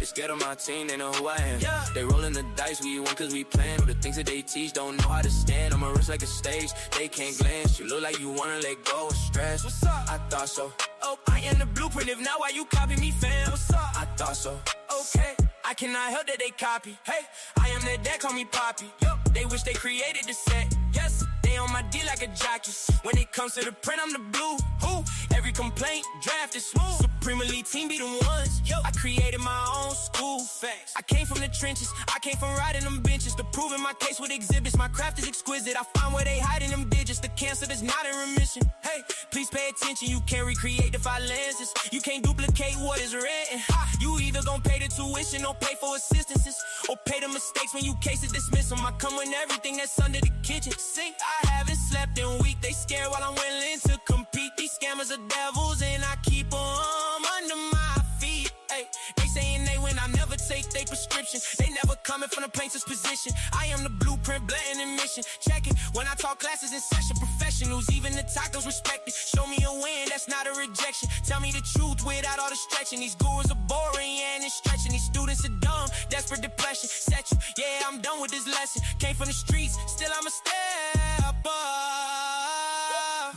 They scared of my team, they know who I am. They rolling the dice, we win cause we plan. But the things that they teach don't know how to stand. On my wrist like a stage, they can't glance. You look like you wanna let go of stress. What's up? I thought so. Oh, I am the blueprint, if not, why you copy me, fam? What's up? I thought so. Okay, I cannot help that they copy. Hey, I am that dad, call me Poppy. Yo, they wish they created the set. Yes, they on my D like a jockey. When it comes to the print, I'm the blue. Who? Every complaint, draft is smooth. Supreme Elite team be the ones. Yo, I created my own school. Facts. I came from the trenches. I came from riding them benches. To proving my case with exhibits. My craft is exquisite. I find where they hiding them digits. The cancer that's not in remission. Hey, please pay attention. You can't recreate the five lenses. You can't duplicate what is written. You either gon' pay the tuition or pay for assistances. Or pay the mistakes when you case it, dismiss them. I come with everything that's under the kitchen. See, I haven't slept in a week. They scared while I'm willing to compete. These scammers are devils and I keep them under my feet. Ay, they saying they win, I never take their prescription. They never coming from the plaintiff's position. I am the blueprint, blatant admission. Check it, when I talk classes in session. Professionals, even the tacos respect it. Show me a win, that's not a rejection. Tell me the truth without all the stretching. These gurus are boring and it's stretching. These students are dumb, desperate depression. Set you, yeah, I'm done with this lesson. Came from the streets, still I'm a step up.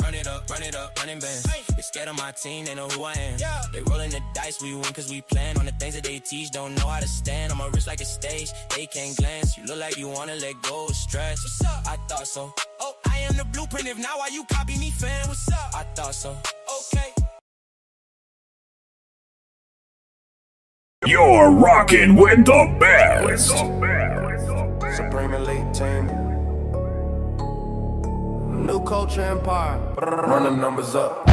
Run it up, running bands. They scared of my team, they know who I am. They rolling the dice, we win cause we plan. On the things that they teach, don't know how to stand. On my wrist like a stage, they can't glance. You look like you wanna let go of stress. What's up? I thought so. Oh, I am the blueprint, if not, why you copy me, fam? What's up? I thought so. Okay. You're rocking with the best. Supreme Elite team. New culture empire. Run the numbers up.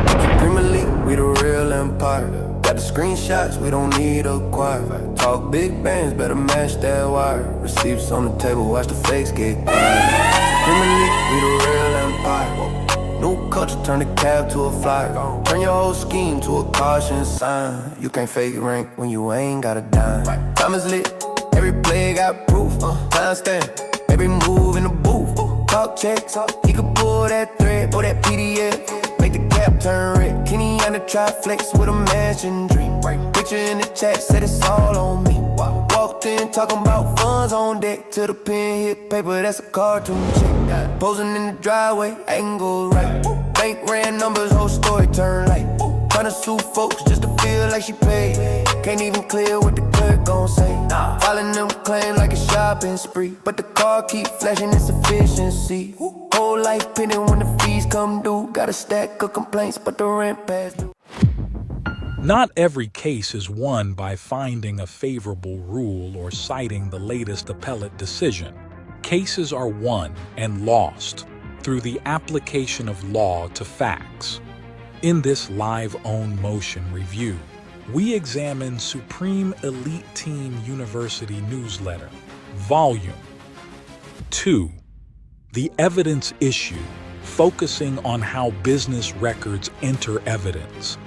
Supreme Elite, we the real empire. Got the screenshots, we don't need a choir. Talk big bands, better match that wire. Receipts on the table, watch the fakes get quiet. Supreme Elite, we the real empire. New culture, turn the cab to a flyer. Turn your whole scheme to a caution sign. You can't fake rank when you ain't got a dime. Time is lit, every play got proof. Time stamp, every move in the booth. Talk checks, he could pull that thread, pull that PDF, make the cap turn red. Kenny on the triflex with a mansion dream. Picture in the chat, said it's all on me. Walked in talking about funds on deck, till the pen hit paper, that's a cartoon check. Posing in the driveway, angle right. Bank ran numbers, whole story turned light. Tryna sue folks just to feel like she paid. Can't even clear what the clerk gon' say. Filing them claims like a shopping spree, but the car keep flashing its efficiency. Whole life pending when the fees come due. Got a stack of complaints, but the rent past due. Not every case is won by finding a favorable rule or citing the latest appellate decision. Cases are won and lost through the application of law to facts. In this live own motion review, we examine Supreme Elite Team University Newsletter, Volume 2, The Evidence Issue, focusing on how business records enter evidence,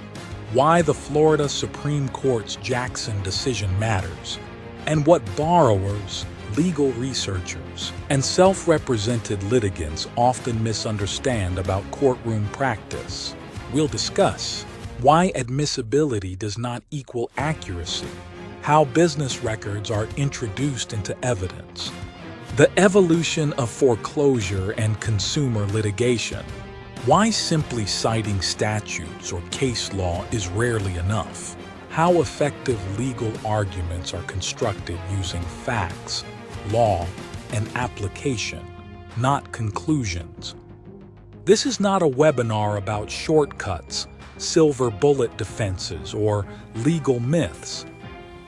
why the Florida Supreme Court's Jackson decision matters, and what borrowers, legal researchers, and self-represented litigants often misunderstand about courtroom practice. We'll discuss why admissibility does not equal accuracy, how business records are introduced into evidence, the evolution of foreclosure and consumer litigation, why simply citing statutes or case law is rarely enough, how effective legal arguments are constructed using facts, law, and application, not conclusions. This is not a webinar about shortcuts, silver bullet defenses, or legal myths.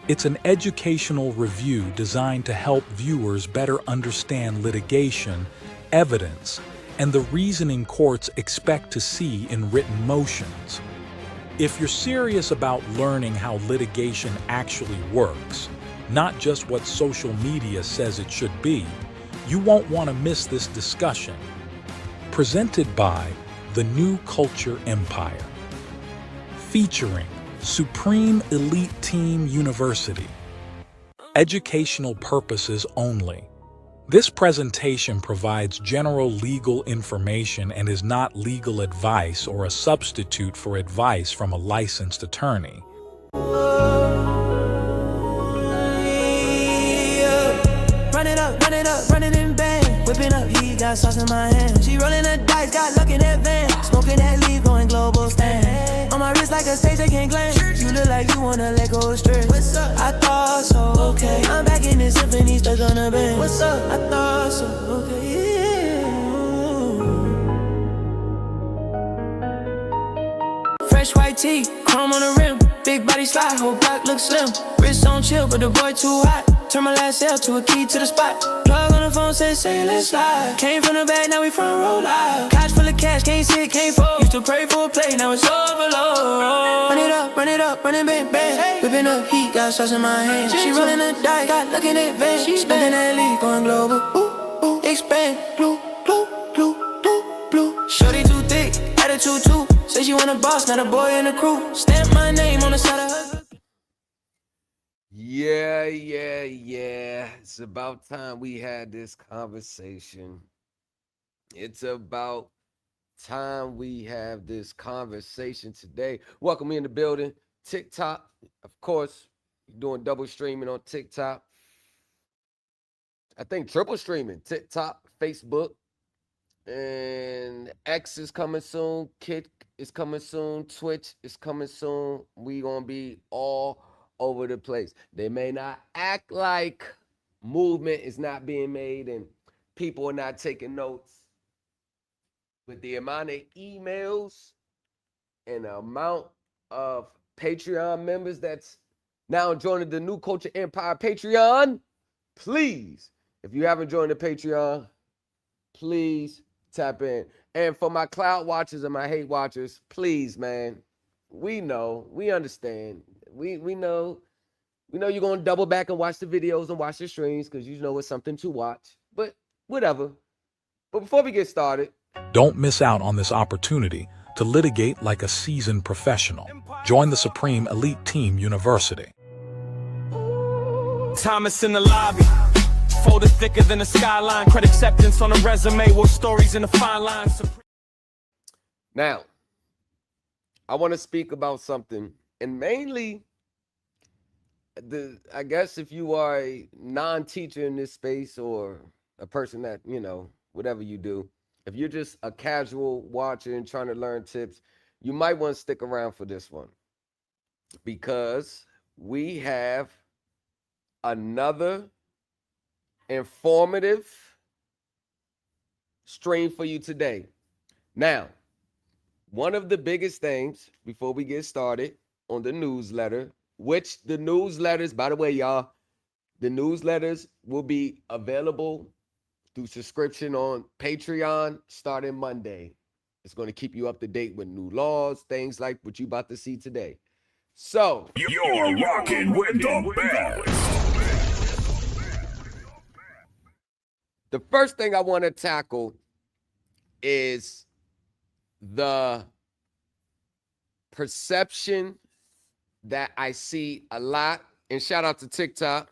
It's an educational review designed to help viewers better understand litigation, evidence, and the reasoning courts expect to see in written motions. If you're serious about learning how litigation actually works, not just what social media says it should be, you won't want to miss this discussion. Presented by the New Culture Empire. Featuring Supreme Elite Team University. Educational purposes only. This presentation provides general legal information and is not legal advice or a substitute for advice from a licensed attorney. got sauce in my hand. She rolling the dice, got luck in that van. Smoking that leaf, going global stand. On my wrist like a stage, I can't glance. You look like you wanna let go of stress. What's up? I thought so, okay. I'm back in this symphony, stuck on the band. What's up? I thought so, okay, yeah. Fresh white tee, chrome on the rim. Big body slide, whole block looks slim. Wrist on chill, but the boy too hot. Turn my last L to a key to the spot. Plug on the phone, said, say, let's slide. Came from the back, now we front row live. Couch full of cash, can't sit, can't fold. Used to pray for a play, now it's overload. Run it up, run it up, running bang, bang. Whipping up heat, got sauce in my hand. She rolling the dice, got luck in that van. She spending that leaf, going global. Ooh, ooh, expand, blue, blue, blue, blue, blue. Shorty too thick, attitude too. Say she want a boss, not a boy in the crew. Stamp my name on the side of her. Yeah. It's about time we had this conversation. It's about time we have this conversation today. Welcome in the building. TikTok, of course, doing double streaming on TikTok. I think triple streaming. TikTok, Facebook, and X is coming soon. Kick is coming soon. Twitch is coming soon. We gonna be all over the place. They may not act like movement is not being made and people are not taking notes, but the amount of emails and the amount of Patreon members that's now joining the New Culture Empire Patreon, please, if you haven't joined the Patreon, please tap in. And for my cloud watchers and my hate watchers, please, man, we know, we understand. We know you're going to double back and watch the videos and watch the streams because you know it's something to watch. But whatever. But before we get started, Don't miss out on this opportunity to litigate like a seasoned professional. Join the Supreme Elite Team University. Thomas in the lobby, folded thicker than a skyline. Credit acceptance on a resume with stories in the fine lines. now, I want to speak about something, and mainly, I guess if you are a non-teacher in this space or a person that, whatever you do, if you're just a casual watcher and trying to learn tips, you might want to stick around for this one because we have another informative stream for you today. Now, one of the biggest things before we get started on the newsletter, which the newsletters, by the way, y'all, the newsletters will be available through subscription on Patreon starting Monday. It's going to keep you up to date with new laws, things like what you about to see today. So, You're rocking with the best. the first thing I want to tackle is the perception that I see a lot, and shout out to TikTok.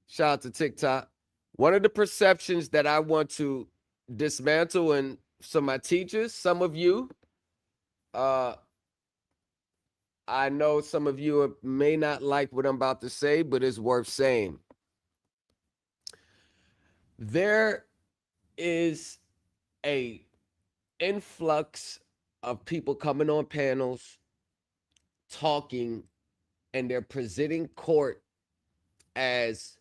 Shout out to TikTok. One of the perceptions that I want to dismantle, and some of my teachers, some of you, I know some of you may not like what I'm about to say, but it's worth saying. There is a influx of people coming on panels, talking, and they're presenting court as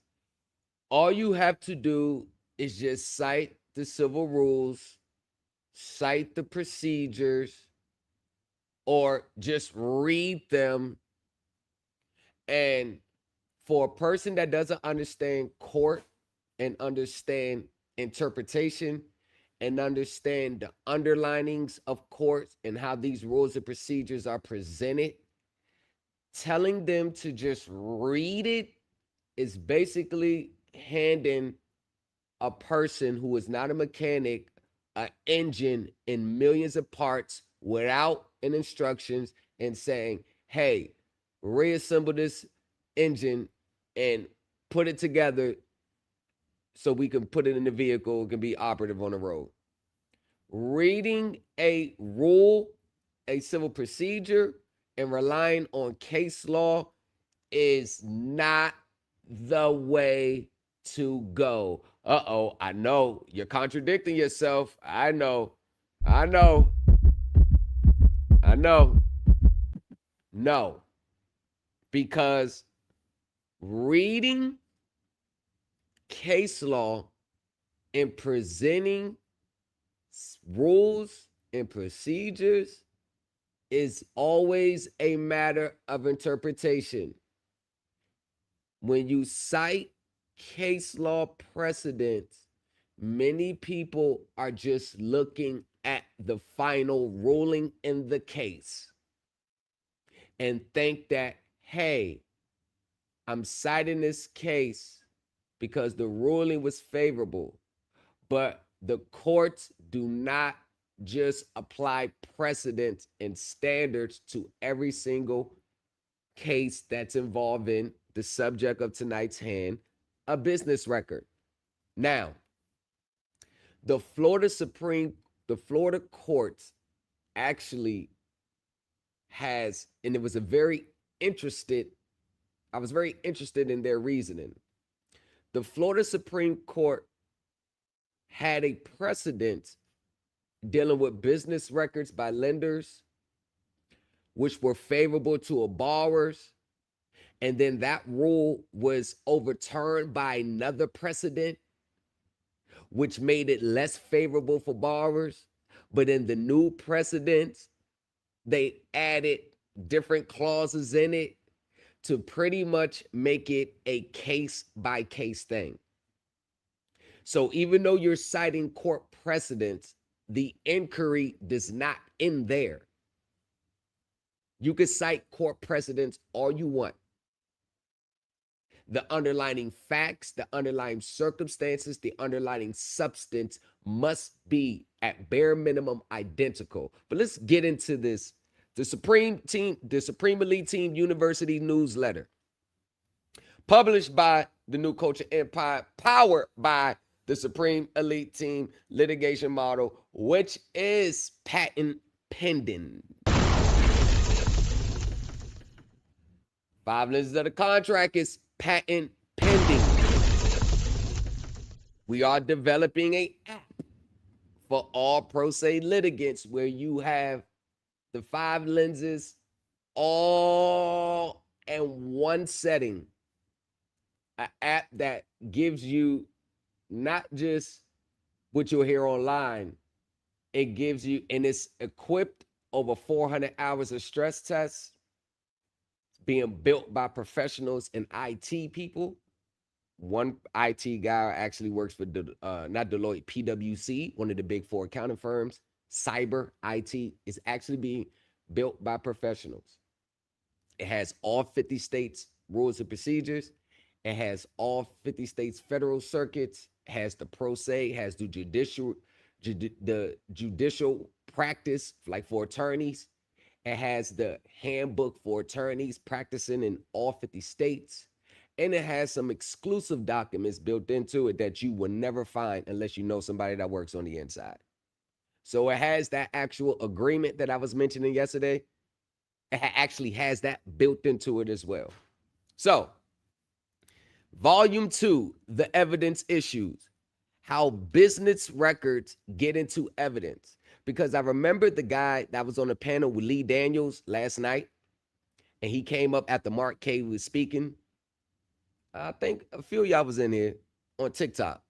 all you have to do is just cite the civil rules, cite the procedures, or just read them. And for a person that doesn't understand court and understand interpretation and understand the underlinings of courts and how these rules and procedures are presented, telling them to just read it is basically handing a person who is not a mechanic an engine in millions of parts without an instructions and saying, hey, reassemble this engine and put it together so we can put it in the vehicle, it can be operative on the road. Reading a rule, a civil procedure, and relying on case law is not the way to go. Uh-oh, I know you're contradicting yourself. I know. No. Because reading case law and presenting rules and procedures is always a matter of interpretation. When you cite case law precedents, many people are just looking at the final ruling in the case and think that, hey, I'm citing this case because the ruling was favorable. But the courts do not just apply precedents and standards to every single case that's involving the subject of tonight's hand, a business record. Now, the Florida courts actually has, and I was very interested in their reasoning. The Florida Supreme Court had a precedent dealing with business records by lenders, which were favorable to borrowers. And then that rule was overturned by another precedent, which made it less favorable for borrowers. But in the new precedents, they added different clauses in it to pretty much make it a case-by-case thing. So even though you're citing court precedents, the inquiry does not end there. You can cite court precedents all you want. The underlying facts, the underlying circumstances, the underlying substance must be at bare minimum identical. But let's get into this. The Supreme Elite Team University newsletter, published by the New Culture Empire, powered by the Supreme Elite Team litigation model, which is patent pending. 5 lenses of the contract is patent pending. We are developing an app for all pro se litigants where you have the 5 lenses all in one setting. An app that gives you not just what you'll hear online, it gives you, and it's equipped over 400 hours of stress tests, being built by professionals and IT people. One IT guy actually works for, not Deloitte, PwC, one of the big 4 accounting firms. Cyber IT is actually being built by professionals. It has all 50 states rules and procedures. It has all 50 states federal circuits. It has the pro se, has the judicial practice, like for attorneys. It has the handbook for attorneys practicing in all 50 states. And it has some exclusive documents built into it that you will never find unless you know somebody that works on the inside. So it has that actual agreement that I was mentioning yesterday. It actually has that built into it as well. So, Volume 2, The Evidence Issues, How Business Records Get into Evidence. Because I remember the guy that was on the panel with Lee Daniels last night, and he came up after Mark K was speaking. I think a few of y'all was in here on TikTok.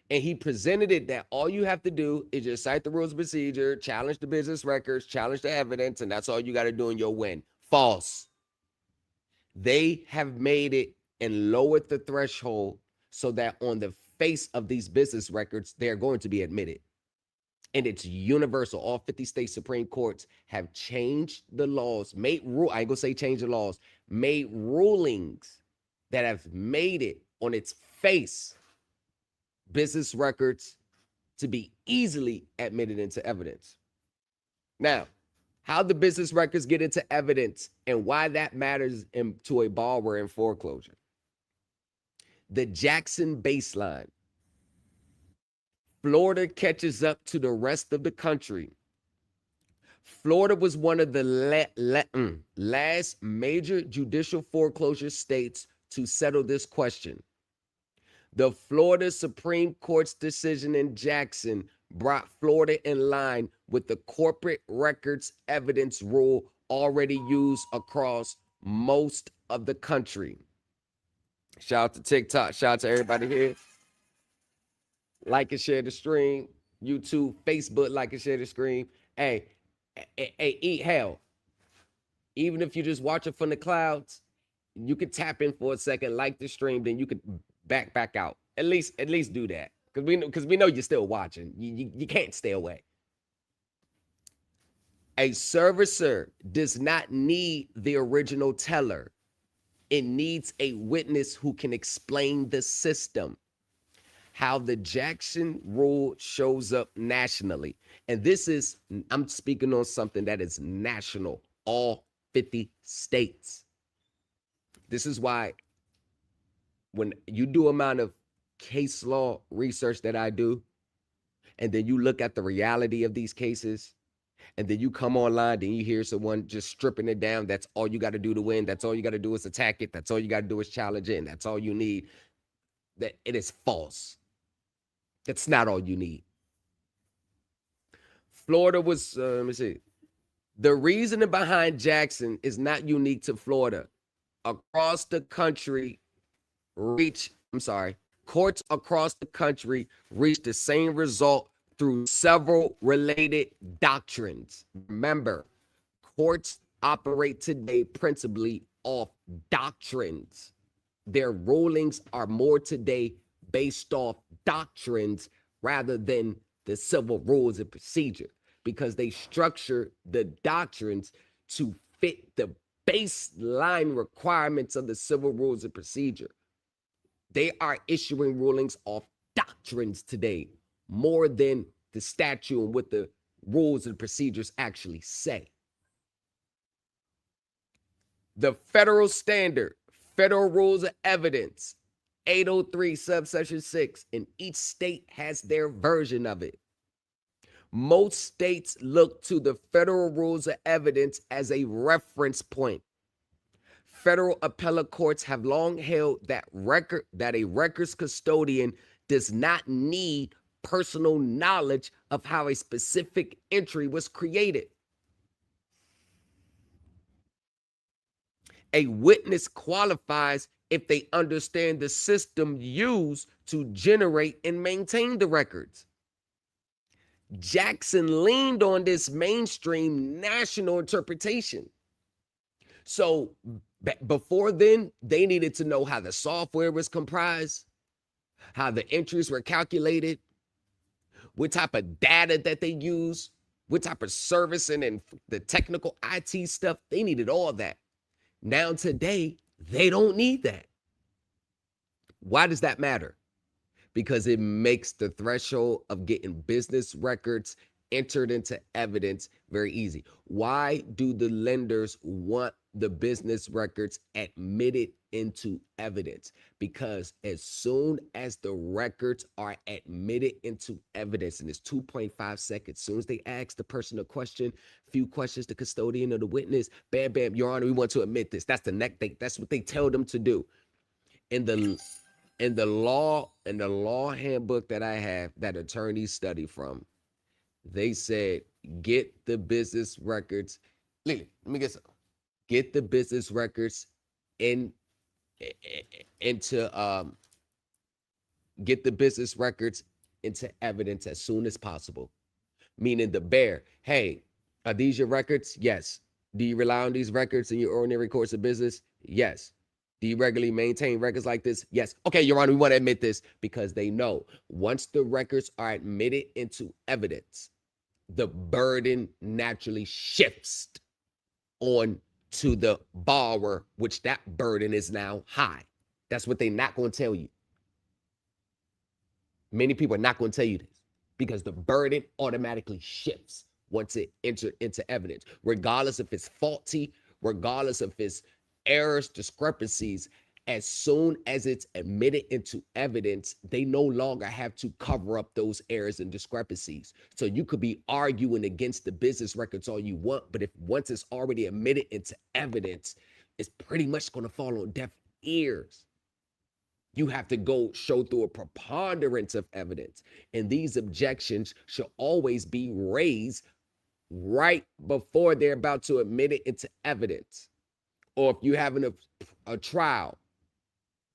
And he presented it that all you have to do is just cite the rules of procedure, challenge the business records, challenge the evidence, and that's all you got to do and you'll win. False. They have made it and lowered the threshold so that on the face of these business records, they're going to be admitted. And it's universal. All 50 state Supreme Courts have changed the laws, I ain't gonna say change the laws, made rulings that have made it on its face business records to be easily admitted into evidence. Now, how the business records get into evidence and why that matters to a borrower in foreclosure. The Jackson baseline. Florida catches up to the rest of the country. Florida was one of the last major judicial foreclosure states to settle this question. The Florida Supreme Court's decision in Jackson brought Florida in line with the corporate records evidence rule already used across most of the country. Shout out to TikTok. Shout out to everybody here. Like and share the stream. YouTube, Facebook, like and share the stream. Hey, eat hell. Even if you just watch it from the clouds, you could tap in for a second, like the stream, then you could back out. At least do that. Because we know you're still watching. You can't stay away. A servicer does not need the original teller. It needs a witness who can explain the system. How the Jackson rule shows up nationally. And this is, I'm speaking on something that is national, all 50 states. This is why when you do amount of case law research that I do, and then you look at the reality of these cases, and then you come online, then you hear someone just stripping it down. That's all you got to do to win. That's all you got to do is attack it. That's all you got to do is challenge it. And that's all you need. That it is false. That's not all you need. Florida was, let me see. The reasoning behind Jackson is not unique to Florida. Across the country, courts across the country reach the same result through several related doctrines. Remember, courts operate today principally off doctrines. Their rulings are more today based off doctrines rather than the civil rules and procedure, because they structure the doctrines to fit the baseline requirements of the civil rules and procedure. They are issuing rulings off doctrines today more than the statute and what the rules and procedures actually say. The federal standard, Federal Rules of Evidence, 803 subsection 6, and each state has their version of it. Most states look to the Federal Rules of Evidence as a reference point. Federal appellate courts have long held that a records custodian does not need personal knowledge of how a specific entry was created. A witness qualifies if they understand the system used to generate and maintain the records. Jackson leaned on this mainstream national interpretation. So before then, they needed to know how the software was comprised, how the entries were calculated, what type of data that they use, what type of servicing and the technical IT stuff. They needed all that. Now today, they don't need that. Why does that matter? Because it makes the threshold of getting business records entered into evidence very easy. Why do the lenders want the business records admitted into evidence? Because as soon as the records are admitted into evidence, and it's 2.5 seconds, as soon as they ask the person a question, few questions, the custodian or the witness, bam, bam, Your Honor, we want to admit this. That's the next thing. That's what they tell them to do. In the law handbook that I have that attorneys study from, they said, get the business records. Lily, let me get some. Get the business records into evidence as soon as possible. Meaning the bear, hey, are these your records? Yes. Do you rely on these records in your ordinary course of business? Yes. Do you regularly maintain records like this? Yes. Okay, Your Honor, we want to admit this, because they know once the records are admitted into evidence, the burden naturally shifts on to the borrower, which that burden is now high. That's what they're not going to tell you. Many people are not going to tell you this because the burden automatically shifts once it entered into evidence, regardless if it's faulty, regardless if it's errors, discrepancies. As soon as it's admitted into evidence, they no longer have to cover up those errors and discrepancies. So you could be arguing against the business records all you want, but if once it's already admitted into evidence, it's pretty much going to fall on deaf ears. You have to go show through a preponderance of evidence. And these objections should always be raised right before they're about to admit it into evidence. Or if you're having a trial,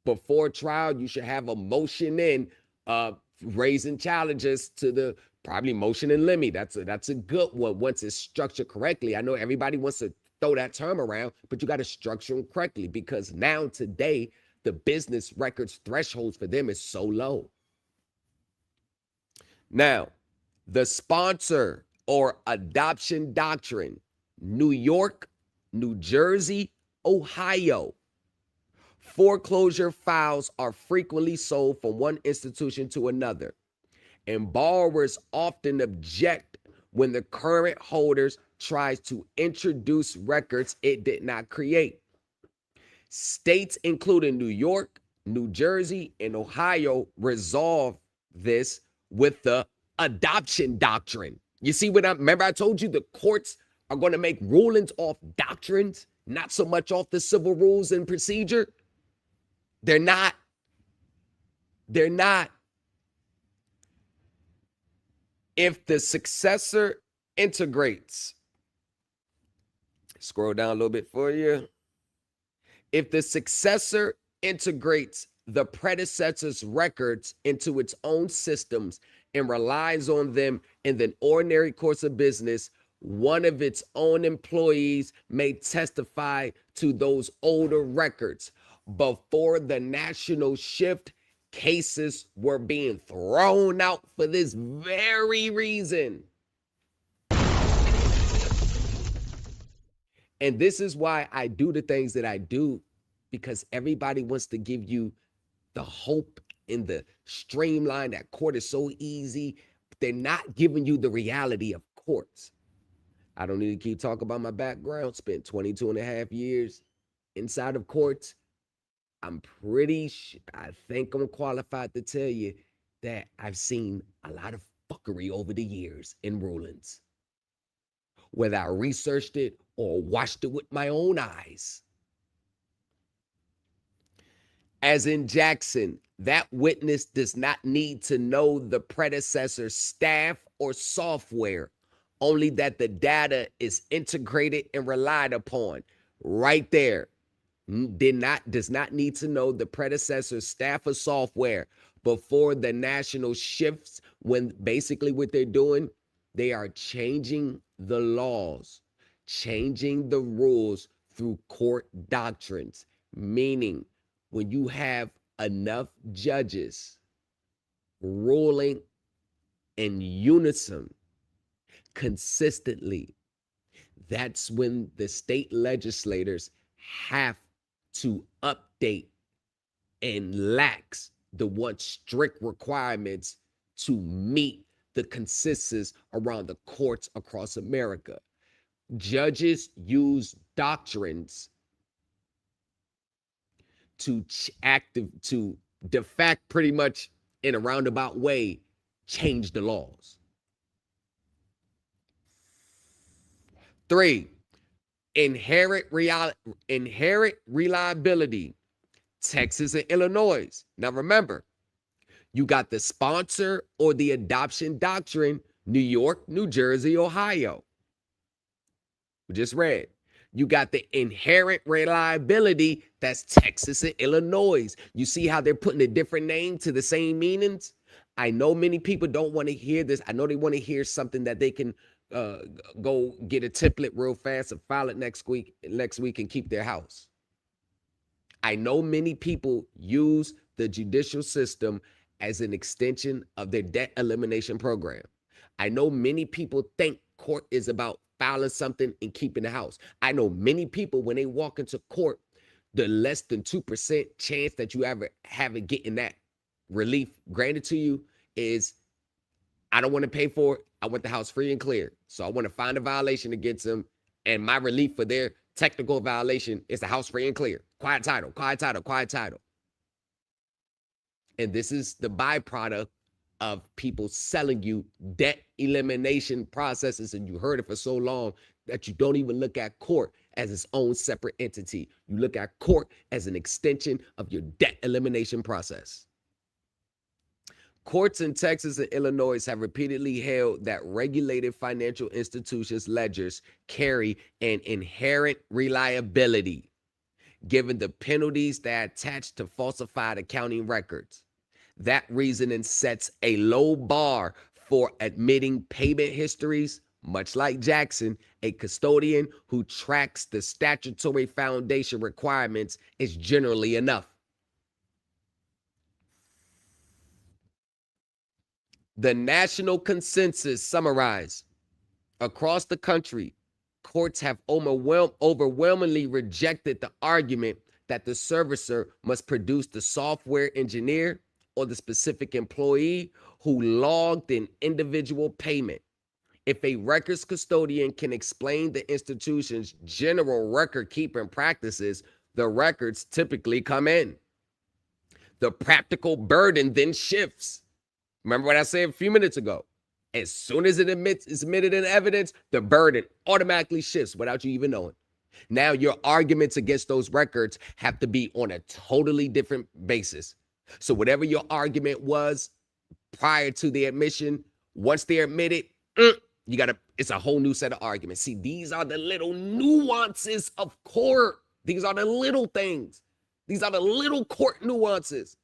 before trial, you should have a motion in raising challenges to the probably motion in limine. That's a good one once it's structured correctly. I know everybody wants to throw that term around, but you got to structure them correctly, because now today the business records thresholds for them is so low. Now, the sponsor or adoption doctrine, New York, New Jersey, Ohio. Foreclosure files are frequently sold from one institution to another, and borrowers often object when the current holders tries to introduce records it did not create. States including New York, New Jersey, and Ohio resolve this with the adoption doctrine. You see what remember I told you the courts are going to make rulings off doctrines, not so much off the civil rules and procedure. They're not. If the successor integrates, scroll down a little bit for you. If the successor integrates the predecessor's records into its own systems and relies on them in the ordinary course of business, one of its own employees may testify to those older records. Before the national shift, cases were being thrown out for this very reason. And this is why I do the things that I do, because everybody wants to give you the hope in the streamline that court is so easy. But they're not giving you the reality of courts. I don't need to keep talking about my background. Spent 22 and a half years inside of courts. I'm I think I'm qualified to tell you that I've seen a lot of fuckery over the years in rulings, whether I researched it or watched it with my own eyes. As in Jackson, that witness does not need to know the predecessor's staff or software, only that the data is integrated and relied upon. Right there. Does not need to know the predecessor's staff or software before the national shifts, when basically what they're doing, they are changing the laws, changing the rules through court doctrines, meaning when you have enough judges ruling in unison consistently, that's when the state legislators have to update and lax the once strict requirements to meet the consensus around the courts across America. Judges use doctrines to de facto, pretty much in a roundabout way, change the laws. 3, inherent reliability, Texas and Illinois. Now remember, you got the sponsor or the adoption doctrine, New York, New Jersey, Ohio. We just read. You got the inherent reliability, that's Texas and Illinois. You see how they're putting a different name to the same meanings? I know many people don't want to hear this. I know they want to hear something that they can go get a template real fast and file it next week and keep their house. I know many people use the judicial system as an extension of their debt elimination program. I know many people think court is about filing something and keeping the house. I know many people, when they walk into court, the less than 2% chance that you ever have it getting that relief granted to you is, I don't want to pay for it. I want the house free and clear. So I want to find a violation against them, and my relief for their technical violation is the house free and clear. Quiet title, quiet title, quiet title. And this is the byproduct of people selling you debt elimination processes, and you heard it for so long that you don't even look at court. as its own separate entity. You look at court as an extension of your debt elimination process. Courts in Texas and Illinois have repeatedly held that regulated financial institutions' ledgers carry an inherent reliability, given the penalties that attach to falsified accounting records. That reasoning sets a low bar for admitting payment histories. Much like Jackson, a custodian who tracks the statutory foundation requirements is generally enough. The national consensus summarized. Across the country, courts have overwhelmingly rejected the argument that the servicer must produce the software engineer or the specific employee who logged an individual payment. If a records custodian can explain the institution's general record-keeping practices, the records typically come in. The practical burden then shifts. Remember what I said a few minutes ago? As soon as it's admitted in evidence, the burden automatically shifts without you even knowing. Now your arguments against those records have to be on a totally different basis. So whatever your argument was prior to the admission, once they're admitted, it's a whole new set of arguments. See, these are the little nuances of court. These are the little things. These are the little court nuances.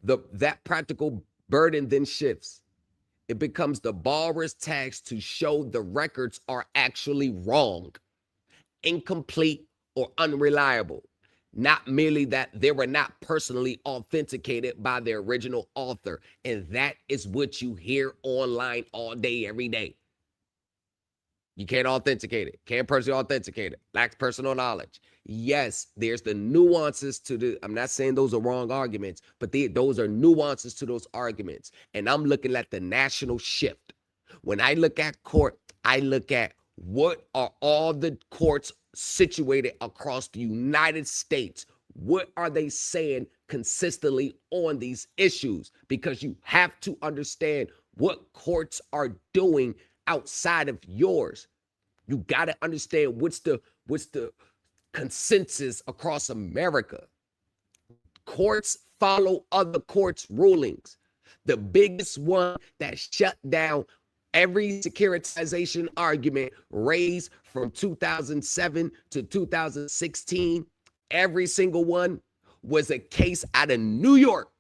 That practical burden then shifts. It becomes the borrower's task to show the records are actually wrong, incomplete, or unreliable. Not merely that they were not personally authenticated by their original author. And that is what you hear online all day, every day. You can't authenticate it. Can't personally authenticate it. Lacks personal knowledge. Yes, there's the nuances to the, I'm not saying those are wrong arguments, but those are nuances to those arguments. And I'm looking at the national shift. When I look at court, I look at what are all the courts situated across the United States. What are they saying consistently on these issues? Because you have to understand what courts are doing outside of yours. You got to understand what's the consensus across America. Courts follow other courts' rulings. The biggest one that shut down every securitization argument raised from 2007 to 2016, every single one was a case out of New York.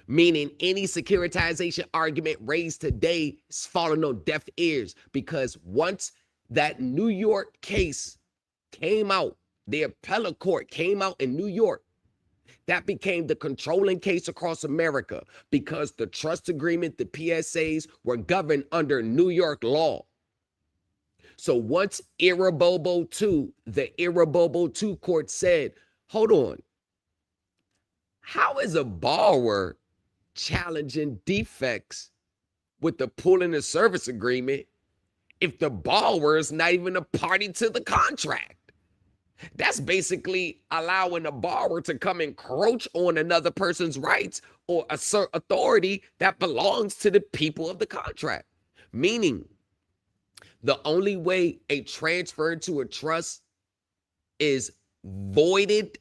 Meaning any securitization argument raised today is falling on deaf ears, because once that New York case came out, the appellate court came out in New York, that became the controlling case across America, because the trust agreement, the PSAs were governed under New York law. So once Irabobo 2, the Irabobo 2 court said, hold on, how is a borrower challenging defects with the pooling and service agreement if the borrower is not even a party to the contract? That's basically allowing a borrower to come encroach on another person's rights or assert authority that belongs to the people of the contract. Meaning, the only way a transfer to a trust is voided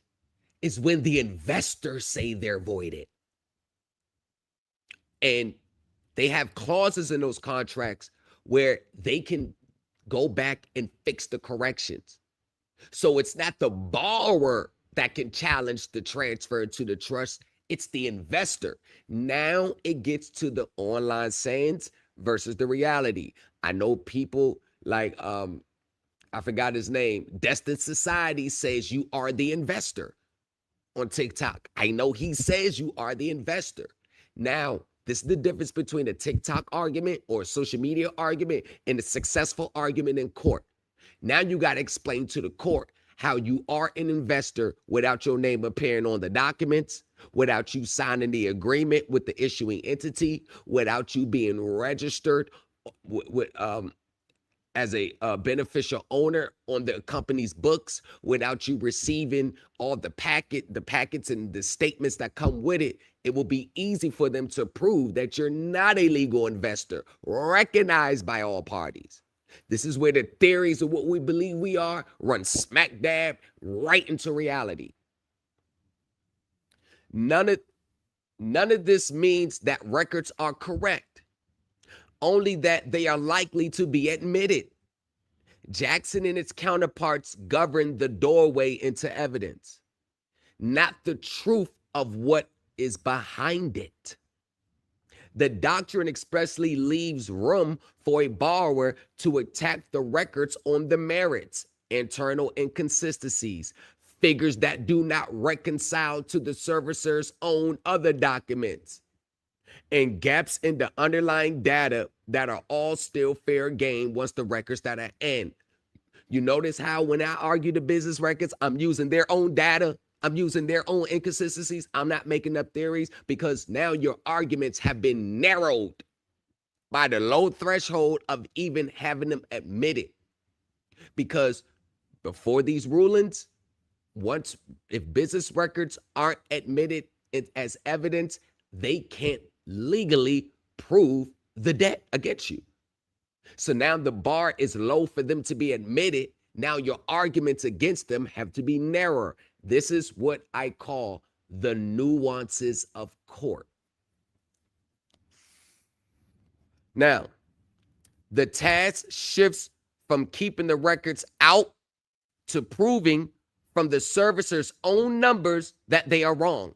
is when the investors say they're voided. And they have clauses in those contracts where they can go back and fix the corrections. So it's not the borrower that can challenge the transfer to the trust, it's the investor. Now it gets to the online sayings versus the reality. I know people like, I forgot his name, Destined Society says you are the investor on TikTok. I know he says you are the investor. Now, this is the difference between a TikTok argument or a social media argument and a successful argument in court. Now you got to explain to the court how you are an investor without your name appearing on the documents, without you signing the agreement with the issuing entity, without you being registered as a beneficial owner on the company's books, without you receiving all the packets and the statements that come with it. It will be easy for them to prove that you're not a legal investor, recognized by all parties. This is where the theories of what we believe we are run smack dab right into reality. None of this means that records are correct, only that they are likely to be admitted. Jackson and its counterparts govern the doorway into evidence, not the truth of what is behind it. The doctrine expressly leaves room for a borrower to attack the records on the merits, internal inconsistencies, figures that do not reconcile to the servicer's own other documents, and gaps in the underlying data that are all still fair game once the records that are in. You notice how when I argue the business records, I'm using their own data, I'm using their own inconsistencies. I'm not making up theories, because now your arguments have been narrowed by the low threshold of even having them admitted. Because before these rulings, if business records aren't admitted as evidence, they can't legally prove the debt against you. So now the bar is low for them to be admitted. Now your arguments against them have to be narrower. This is what I call the nuances of court. Now, the task shifts from keeping the records out to proving from the servicer's own numbers that they are wrong.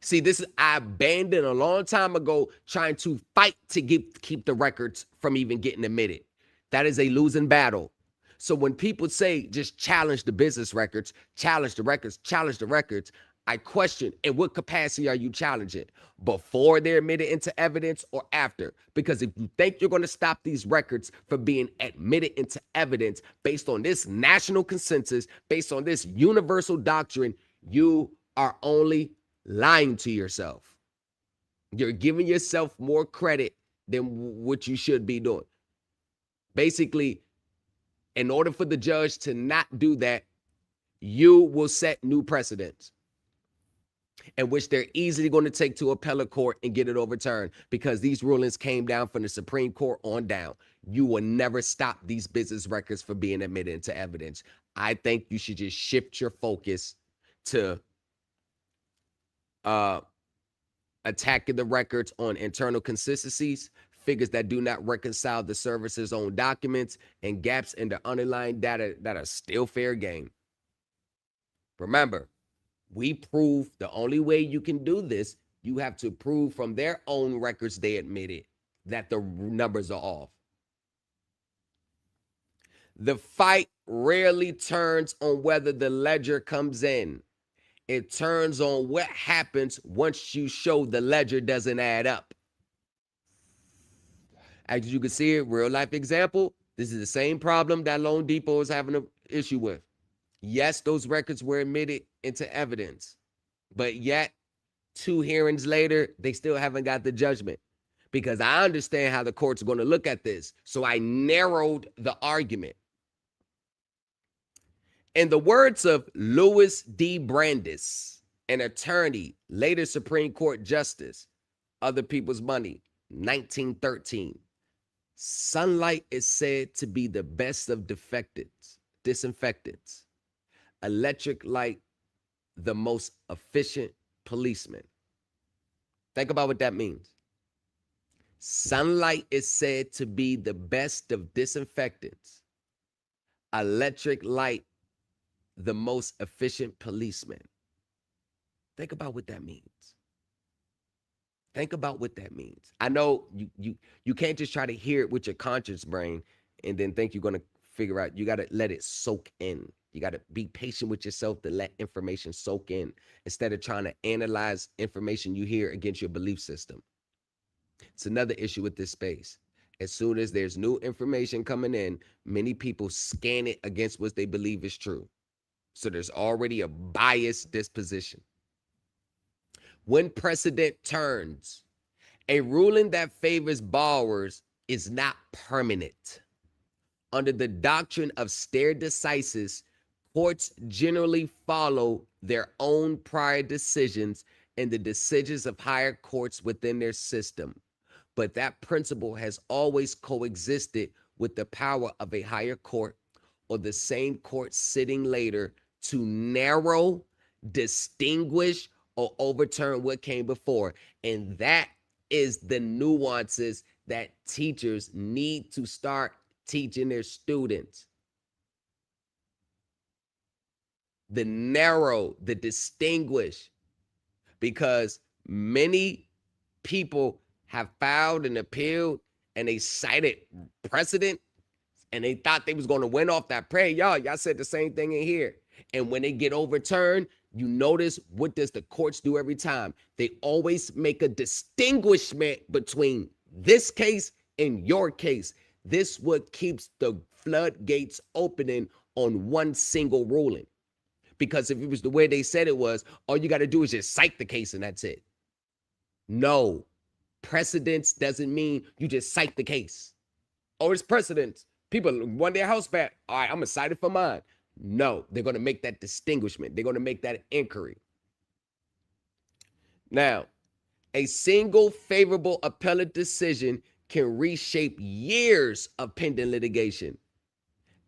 See, this is I abandoned a long time ago trying to fight to keep the records from even getting admitted. That is a losing battle. So when people say just challenge the business records, challenge the records, I question, in what capacity are you challenging? Before they're admitted into evidence or after? Because if you think you're going to stop these records from being admitted into evidence based on this national consensus, based on this universal doctrine, you are only lying to yourself. You're giving yourself more credit than what you should be doing. Basically, in order for the judge to not do that, you will set new precedents, in which they're easily going to take to appellate court and get it overturned, because these rulings came down from the Supreme Court on down. You will never stop these business records from being admitted into evidence. I think you should just shift your focus to attacking the records on internal consistencies, figures that do not reconcile the servicer's own documents, and gaps in the underlying data that are still fair game. Remember, we prove the only way you can do this, you have to prove from their own records they admitted that the numbers are off. The fight rarely turns on whether the ledger comes in. It turns on what happens once you show the ledger doesn't add up. As you can see, a real life example, this is the same problem that Loan Depot is having an issue with. Yes, those records were admitted into evidence, but yet 2 hearings later, they still haven't got the judgment, because I understand how the court's going to look at this. So I narrowed the argument. In the words of Louis D. Brandeis, an attorney, later Supreme Court Justice, Other People's Money, 1913, sunlight is said to be the best of disinfectants. Electric light, the most efficient policeman. Think about what that means. Sunlight is said to be the best of disinfectants. Electric light, the most efficient policeman. Think about what that means. Think about what that means. I know you can't just try to hear it with your conscious brain and then think you're going to figure out. You got to let it soak in. You got to be patient with yourself to let information soak in, instead of trying to analyze information you hear against your belief system. It's another issue with this space. As soon as there's new information coming in, many people scan it against what they believe is true. So there's already a biased disposition. When precedent turns, a ruling that favors borrowers is not permanent. Under the doctrine of stare decisis, courts generally follow their own prior decisions and the decisions of higher courts within their system. But that principle has always coexisted with the power of a higher court or the same court sitting later to narrow, distinguish, or overturn what came before. And that is the nuances that teachers need to start teaching their students. The narrow, the distinguish, because many people have filed and appealed and they cited precedent and they thought they was going to win off that prayer. Y'all said the same thing in here. And when they get overturned, you notice, what does the courts do every time? They always make a distinguishment between this case and your case. This what keeps the floodgates opening on one single ruling. Because if it was the way they said it was, all you got to do is just cite the case and that's it. No, precedence doesn't mean you just cite the case. Oh, it's precedence. People want their house back. All right, I'm going to cite it for mine. No, they're going to make that distinguishment. They're going to make that inquiry. Now, a single favorable appellate decision can reshape years of pending litigation.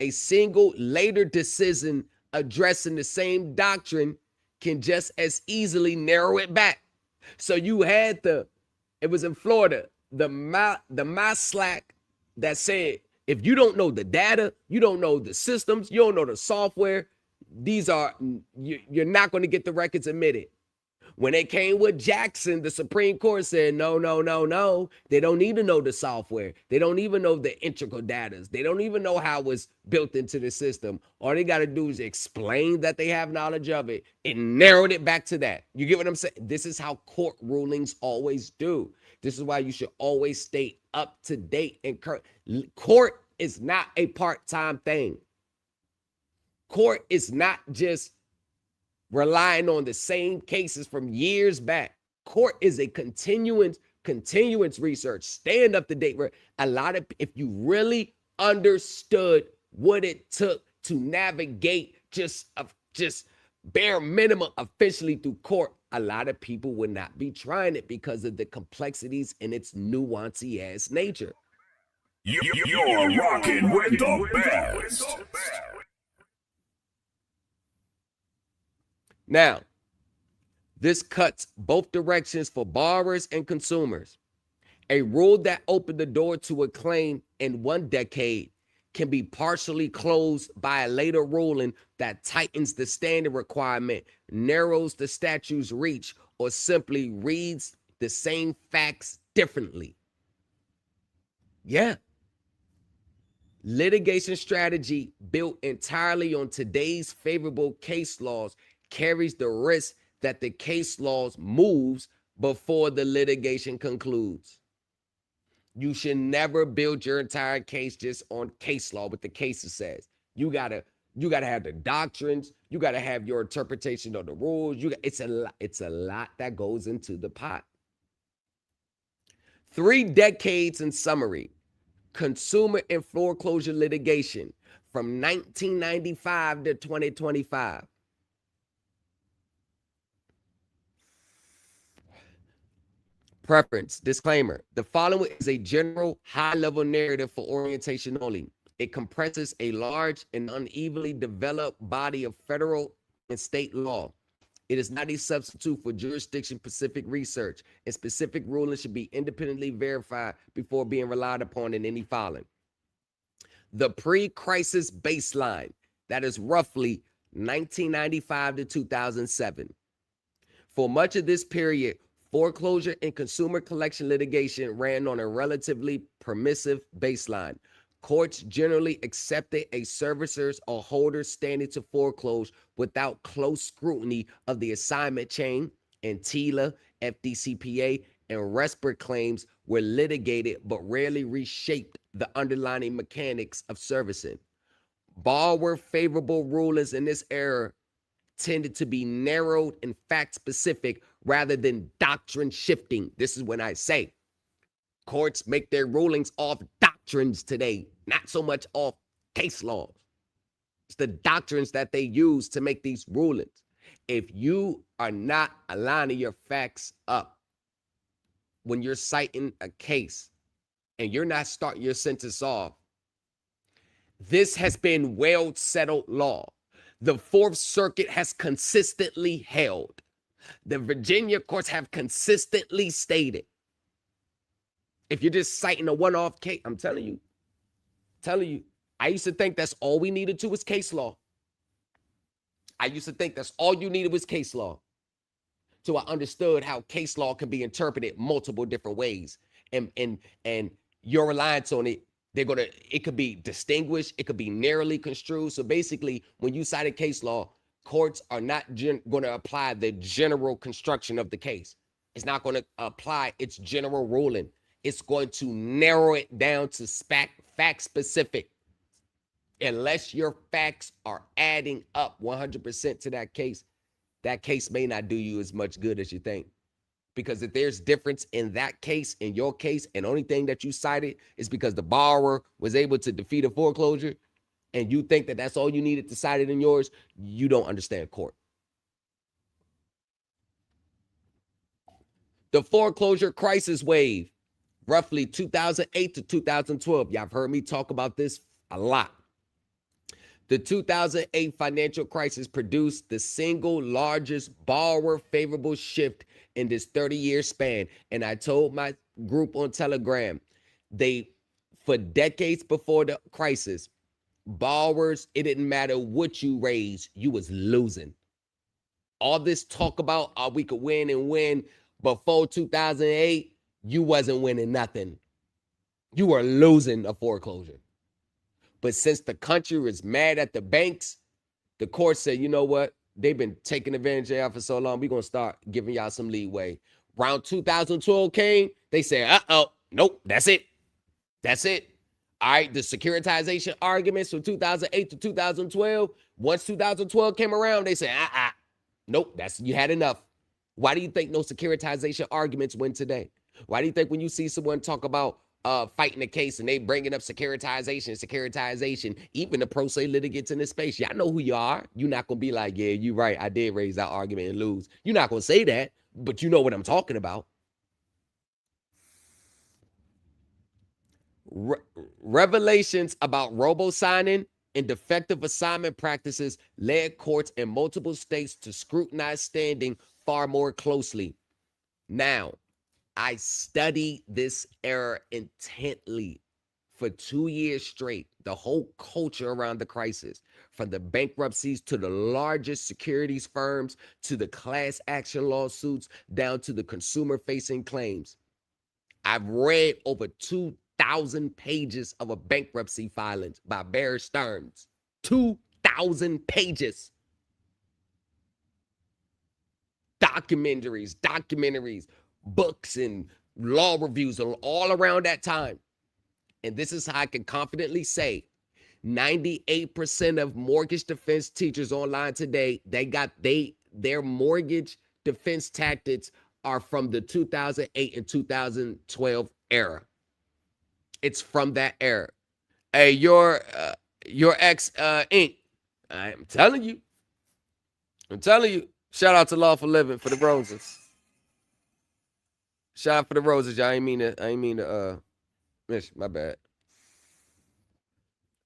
A single later decision addressing the same doctrine can just as easily narrow it back. So you had it was in Florida, the MySlack that said, if you don't know the data, you don't know the systems, you don't know the software, you're not going to get the records admitted. When they came with Jackson, the Supreme Court said, no. They don't need to know the software. They don't even know the integral data. They don't even know how it was built into the system. All they got to do is explain that they have knowledge of it. It narrowed it back to that. You get what I'm saying? This is how court rulings always do. This is why you should always stay up to date. And court is not a part-time thing. Court is not just relying on the same cases from years back. Court is a continuance research. Stand up to date. If you really understood what it took to navigate just bare minimum officially through court, a lot of people would not be trying it because of the complexities and its nuancy ass nature. You're rocking with the best. Now, this cuts both directions for borrowers and consumers. A rule that opened the door to a claim in one decade can be partially closed by a later ruling that tightens the standard requirement, narrows the statute's reach, or simply reads the same facts differently. Yeah. Litigation strategy built entirely on today's favorable case laws carries the risk that the case laws moves before the litigation concludes. You should never build your entire case just on case law, what the case says. You gotta have the doctrines. You gotta have your interpretation of the rules. It's a lot that goes into the pot. 3 decades in summary: consumer and foreclosure litigation from 1995 to 2025. Preference, disclaimer. The following is a general high-level narrative for orientation only. It compresses a large and unevenly developed body of federal and state law. It is not a substitute for jurisdiction-specific research, and specific rulings should be independently verified before being relied upon in any filing. The pre-crisis baseline, that is roughly 1995 to 2007. For much of this period, foreclosure and consumer collection litigation ran on a relatively permissive baseline. Courts generally accepted a servicer's or holder's standing to foreclose without close scrutiny of the assignment chain, and TILA, FDCPA, and RESPR claims were litigated but rarely reshaped the underlying mechanics of servicing. Borrower favorable rulings in this era tended to be narrowed and fact-specific rather than doctrine shifting. This is when I say courts make their rulings off doctrines today, not so much off case laws. It's the doctrines that they use to make these rulings. If you are not aligning your facts up when you're citing a case and you're not starting your sentence off This has been well settled law. The Fourth Circuit has consistently held. The Virginia courts have consistently stated. If you're just citing a one-off case, I'm telling you, I used to think that's all we needed to was case law. I used to think that's all you needed was case law. So I understood how case law can be interpreted multiple different ways. And your reliance on it, it could be distinguished, it could be narrowly construed. So basically, when you cite a case law, courts are not going to apply the general construction of the case. It's not going to apply its general ruling. It's going to narrow it down to fact specific. Unless your facts are adding up 100% to that case may not do you as much good as you think. Because if there's difference in that case, in your case, and only thing that you cited is because the borrower was able to defeat a foreclosure, and you think that that's all you needed to cite it in yours, you don't understand court. The foreclosure crisis wave, roughly 2008 to 2012. Y'all have heard me talk about this a lot. The 2008 financial crisis produced the single largest borrower favorable shift in this 30-year span. And I told my group on Telegram, for decades before the crisis, borrowers, it didn't matter what you raised, you was losing. All this talk about we could win and win, before 2008, you wasn't winning nothing. You were losing a foreclosure. But since the country was mad at the banks, the court said, you know what? They've been taking advantage of y'all for so long. We're going to start giving y'all some leeway. Around 2012 came, they said, nope, that's it. That's it. All right, the securitization arguments from 2008 to 2012, once 2012 came around, they said, nope, you had enough. Why do you think no securitization arguments win today? Why do you think when you see someone talk about fighting a case and they bringing up securitization, even the pro se litigants in this space, y'all know who you are. You're not going to be like, yeah, you're right, I did raise that argument and lose. You're not going to say that, but you know what I'm talking about. Revelations about robo-signing and defective assignment practices led courts in multiple states to scrutinize standing far more closely. Now, I studied this era intently for 2 years straight, the whole culture around the crisis, from the bankruptcies to the largest securities firms, to the class action lawsuits, down to the consumer-facing claims. I've read over 2,000 pages of a bankruptcy filings by Bear Stearns. 2,000 pages. Documentaries, books and law reviews all around that time. And this is how I can confidently say 98% of mortgage defense teachers online today, their mortgage defense tactics are from the 2008 and 2012 era. It's from that era. Hey, your ex Inc. I'm telling you. Shout out to Lawful Living for the roses. Shout out for the roses, y'all. I ain't mean to miss, my bad.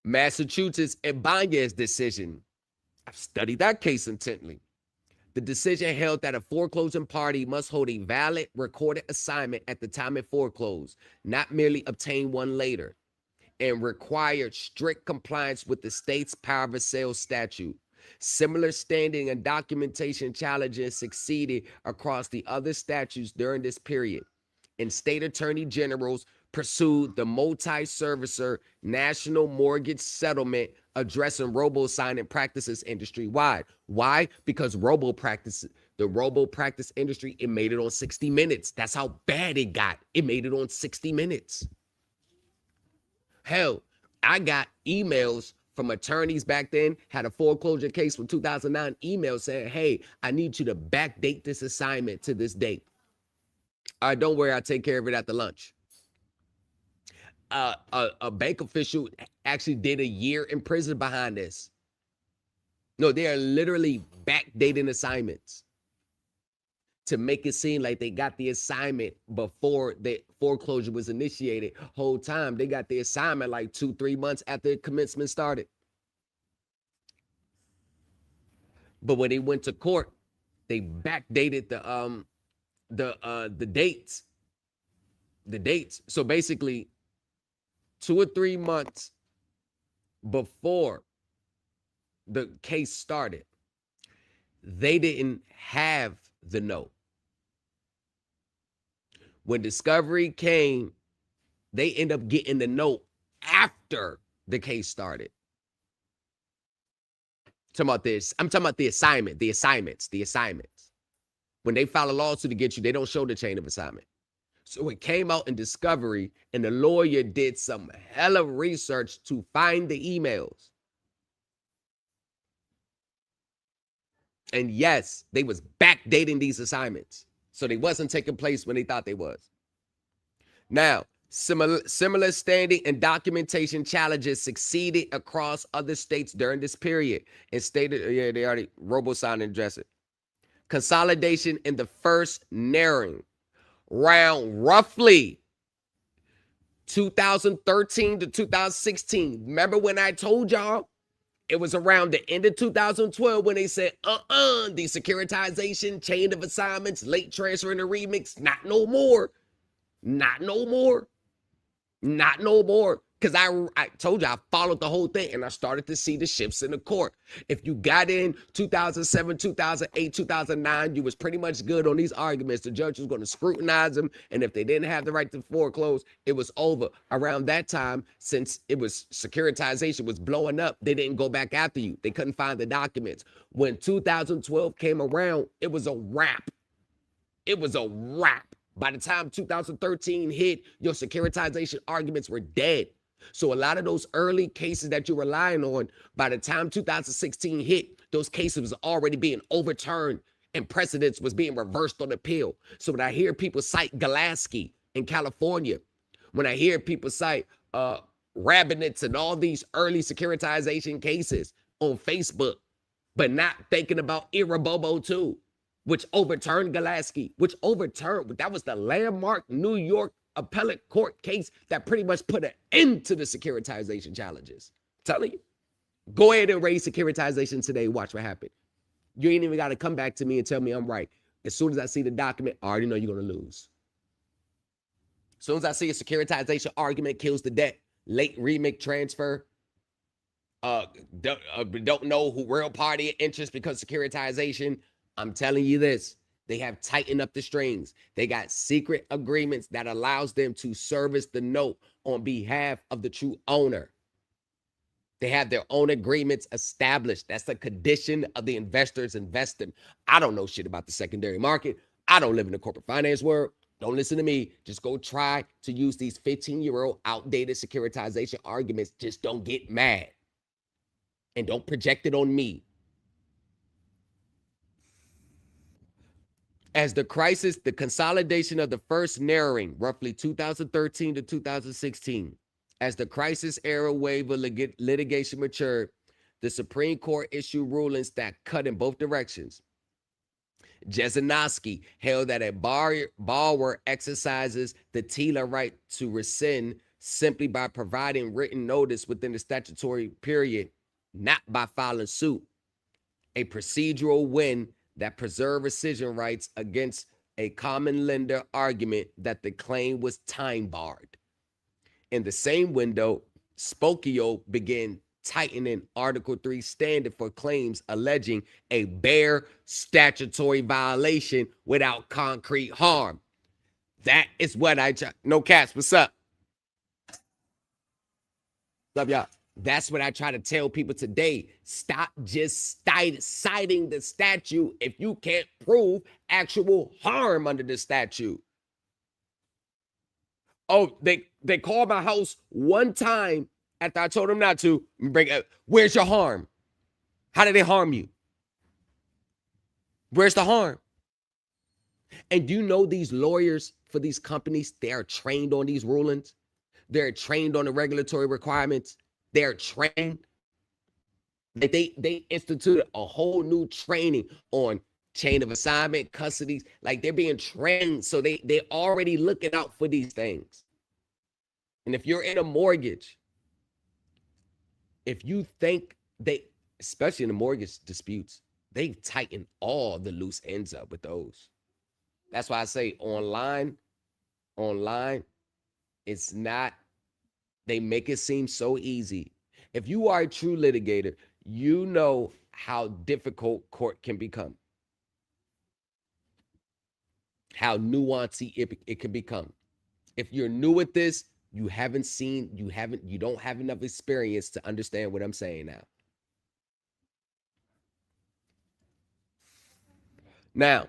Massachusetts and Banya's decision. I've studied that case intently. The decision held that a foreclosing party must hold a valid recorded assignment at the time it foreclosed, not merely obtain one later, and required strict compliance with the state's power of sale statute. Similar standing and documentation challenges succeeded across the other statutes during this period, and state attorney generals pursued the multi-servicer national mortgage settlement addressing robo-signing practices industry-wide. Why? Because the robo-practice industry, it made it on 60 Minutes. That's how bad it got. It made it on 60 Minutes. Hell, I got emails from attorneys back then, had a foreclosure case from 2009, email saying, hey, I need you to backdate this assignment to this date. All right, don't worry, I'll take care of it after lunch. A bank official actually did a year in prison behind this. No, they are literally backdating assignments. to make it seem like they got the assignment before the foreclosure was initiated. Whole time they got the assignment like 2-3 months after commencement started. But when they went to court, they backdated the dates. The dates. So basically, 2 or 3 months before the case started, they didn't have the note. When discovery came, they end up getting the note after the case started. I'm talking about the assignments. When they file a lawsuit against you, they don't show the chain of assignment. So it came out in discovery, and the lawyer did some hella research to find the emails. And yes, they was backdating these assignments. So they wasn't taking place when they thought they was. Now, similar standing and documentation challenges succeeded across other states during this period and stated, yeah, they already robo-signed and addressed it. Consolidation in the first narrowing round roughly 2013 to 2016. Remember when I told y'all it was around the end of 2012 when they said, the securitization, chain of assignments, late transfer and the remix, not no more. Not no more. Not no more. Because I told you I followed the whole thing and I started to see the shifts in the court. If you got in 2007, 2008, 2009, you was pretty much good on these arguments. The judge was going to scrutinize them. And if they didn't have the right to foreclose, it was over. Around that time, since it was securitization was blowing up, they didn't go back after you. They couldn't find the documents. When 2012 came around, it was a wrap. It was a wrap. By the time 2013 hit, your securitization arguments were dead. So a lot of those early cases that you're relying on, by the time 2016 hit, those cases was already being overturned and precedents was being reversed on appeal. So when I hear people cite Galaski in California, when I hear people cite Rabinets and all these early securitization cases on Facebook, but not thinking about Irabobo too, which overturned Galaski, that was the landmark New York appellate court case that pretty much put an end to the securitization challenges. I'm telling you, go ahead and raise securitization today. Watch what happens. You ain't even got to come back to me and tell me I'm right. As soon as I see the document, I already know you're going to lose. As soon as I see a securitization argument kills the debt, late remake transfer, don't know who real party interest because securitization, I'm telling you this. They have tightened up the strings. They got secret agreements that allows them to service the note on behalf of the true owner. They have their own agreements established. That's the condition of the investors investing. I don't know shit about the secondary market. I don't live in the corporate finance world. Don't listen to me. Just go try to use these 15-year-old outdated securitization arguments. Just don't get mad. And don't project it on me. As the crisis, the consolidation of the first narrowing, roughly 2013 to 2016, as the crisis era wave of litigation matured, the Supreme Court issued rulings that cut in both directions. Jesenowski held that a borrower exercises the TILA right to rescind simply by providing written notice within the statutory period, not by filing suit. A procedural win that preserved rescission rights against a common lender argument that the claim was time barred. In the same window, Spokio began tightening Article 3 standard for claims alleging a bare statutory violation without concrete harm. That is what no cats, what's up? What's up, y'all? That's what I try to tell people today. Stop just citing the statute if you can't prove actual harm under the statute. Oh, they called my house one time after I told them not to. Where's your harm? How did they harm you? Where's the harm? And you know these lawyers for these companies, they are trained on these rulings. They're trained on the regulatory requirements. They're trained. They instituted a whole new training on chain of assignment, custody, like they're being trained. So they're already looking out for these things. And if you're in a mortgage, if you think especially in the mortgage disputes, they've tightened all the loose ends up with those. That's why I say online, it's not, they make it seem so easy. If you are a true litigator, you know how difficult court can become, how nuanced it can become. If you're new at this, you don't have enough experience to understand what I'm saying now. Now,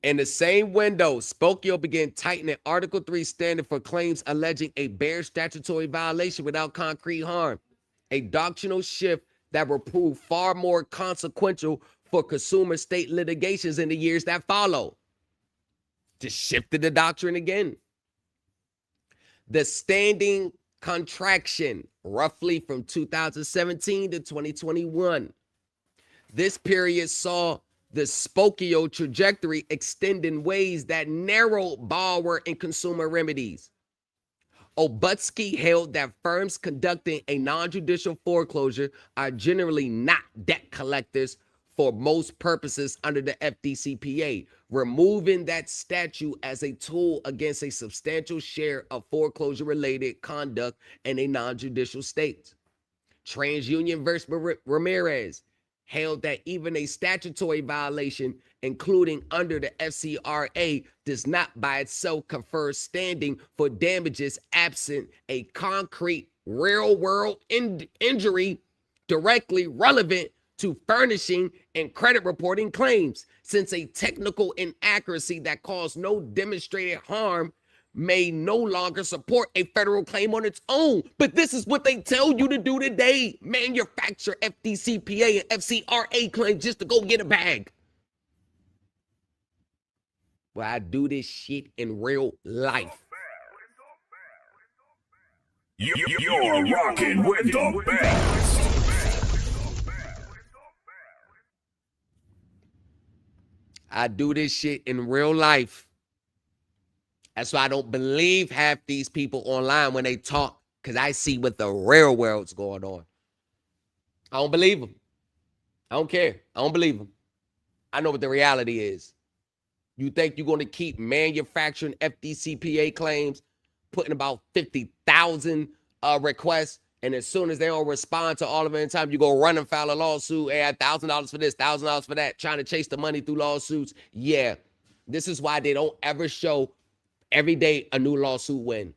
in the same window, Spokio began tightening Article 3 standard for claims alleging a bare statutory violation without concrete harm, a doctrinal shift that will prove far more consequential for consumer state litigations in the years that follow. Just shifted the doctrine again. The standing contraction, roughly from 2017 to 2021. This period saw the Spokio trajectory extend in ways that narrow borrower and consumer remedies. Obutsky held that firms conducting a non-judicial foreclosure are generally not debt collectors for most purposes under the FDCPA, removing that statute as a tool against a substantial share of foreclosure-related conduct in a non-judicial state. TransUnion versus Ramirez held that even a statutory violation, including under the FCRA, does not by itself confer standing for damages absent a concrete real-world injury directly relevant to furnishing and credit reporting claims, since a technical inaccuracy that caused no demonstrated harm may no longer support a federal claim on its own. But this is what they tell you to do today. Manufacture FDCPA and FCRA claims just to go get a bag. Well, I do this shit in real life. You're rocking with the best. I do this shit in real life. That's why I don't believe half these people online when they talk, because I see what the real world's going on. I don't believe them. I don't care. I don't believe them. I know what the reality is. You think you're going to keep manufacturing FDCPA claims, putting about 50,000 requests, and as soon as they don't respond to all of it in time, you go run and file a lawsuit, hey, $1,000 for this, $1,000 for that, trying to chase the money through lawsuits. Yeah, this is why they don't ever show every day a new lawsuit win.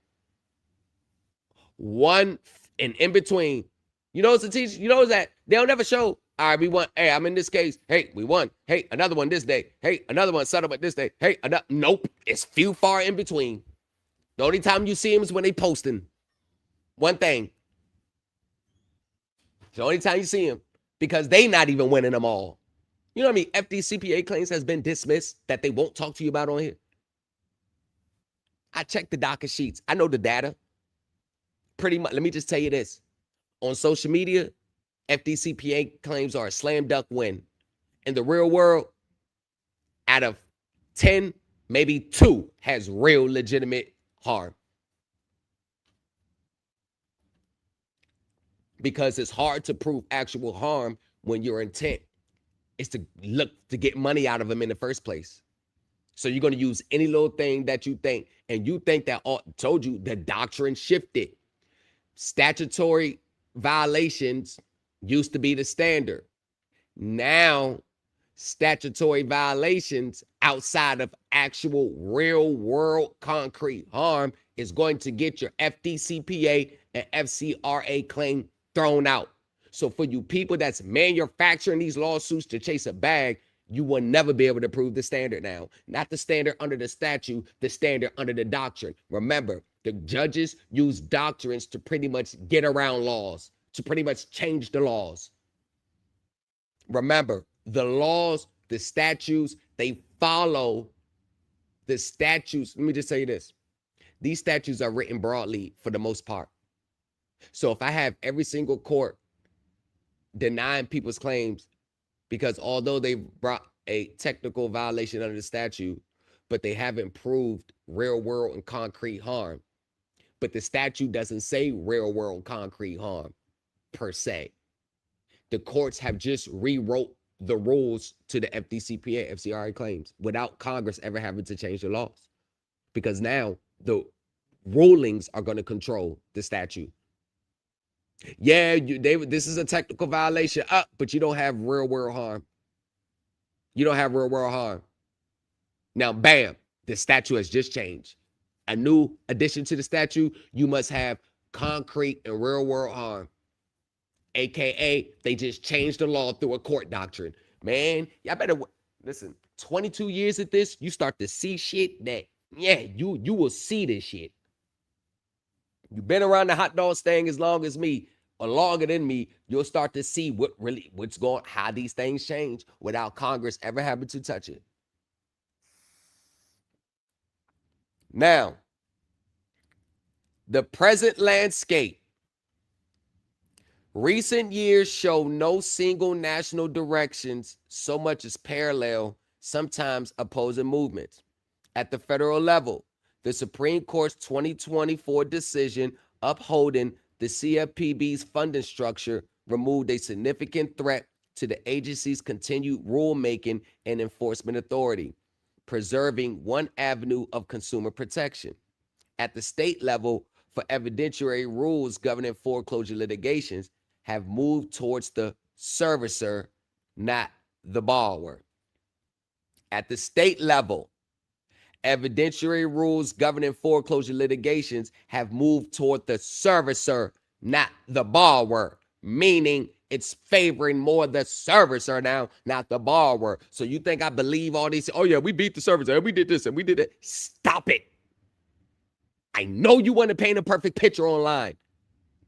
One and in between. You know, it's a teacher. You know that they don't ever show. All right, we won. Hey, I'm in this case. Hey, we won. Hey, another one this day. Hey, another one settlement this day. Hey, nope. It's few far in between. The only time you see them is when they posting. One thing. It's the only time you see them, because they not even winning them all. You know what I mean? FDCPA claims has been dismissed that they won't talk to you about on here. I checked the docket sheets. I know the data. Pretty much. Let me just tell you this. On social media, FDCPA claims are a slam dunk win. In the real world, out of 10, maybe 2 has real legitimate harm. Because it's hard to prove actual harm when your intent is to look to get money out of them in the first place. So you're going to use any little thing that you think, and you think that told you the doctrine shifted. Statutory violations used to be the standard. Now, statutory violations outside of actual real world concrete harm is going to get your FDCPA and FCRA claim thrown out. So for you people that's manufacturing these lawsuits to chase a bag, you will never be able to prove the standard now. Not the standard under the statute, the standard under the doctrine. Remember, the judges use doctrines to pretty much get around laws, to pretty much change the laws. Remember, the laws, the statutes, they follow the statutes. Let me just say this. These statutes are written broadly for the most part. So if I have every single court denying people's claims because although they brought a technical violation under the statute, but they haven't proved real world and concrete harm. But the statute doesn't say real world concrete harm per se. The courts have just rewrote the rules to the FDCPA, FCRA claims without Congress ever having to change the laws, because now the rulings are going to control the statute. Yeah, this is a technical violation, but you don't have real world harm. You don't have real world harm. Now, bam, the statute has just changed. A new addition to the statute, you must have concrete and real world harm. AKA, they just changed the law through a court doctrine. Man, y'all better listen. 22 years at this, you start to see shit that, yeah, you will see this shit. You've been around the hot dog stand as long as me, or longer than me, you'll start to see how these things change without Congress ever having to touch it. Now, the present landscape. Recent years show no single national directions so much as parallel, sometimes opposing movements. At the federal level, the Supreme Court's 2024 decision upholding the CFPB's funding structure removed a significant threat to the agency's continued rulemaking and enforcement authority, preserving one avenue of consumer protection. At the state level, for evidentiary rules governing foreclosure litigations have moved towards the servicer, not the borrower. At the state level, evidentiary rules governing foreclosure litigations have moved toward the servicer, not the borrower, meaning it's favoring more the servicer now, not the borrower. So you think I believe all these? Oh yeah, we beat the servicer, and we did this, and we did it. Stop it. I know you want to paint a perfect picture online,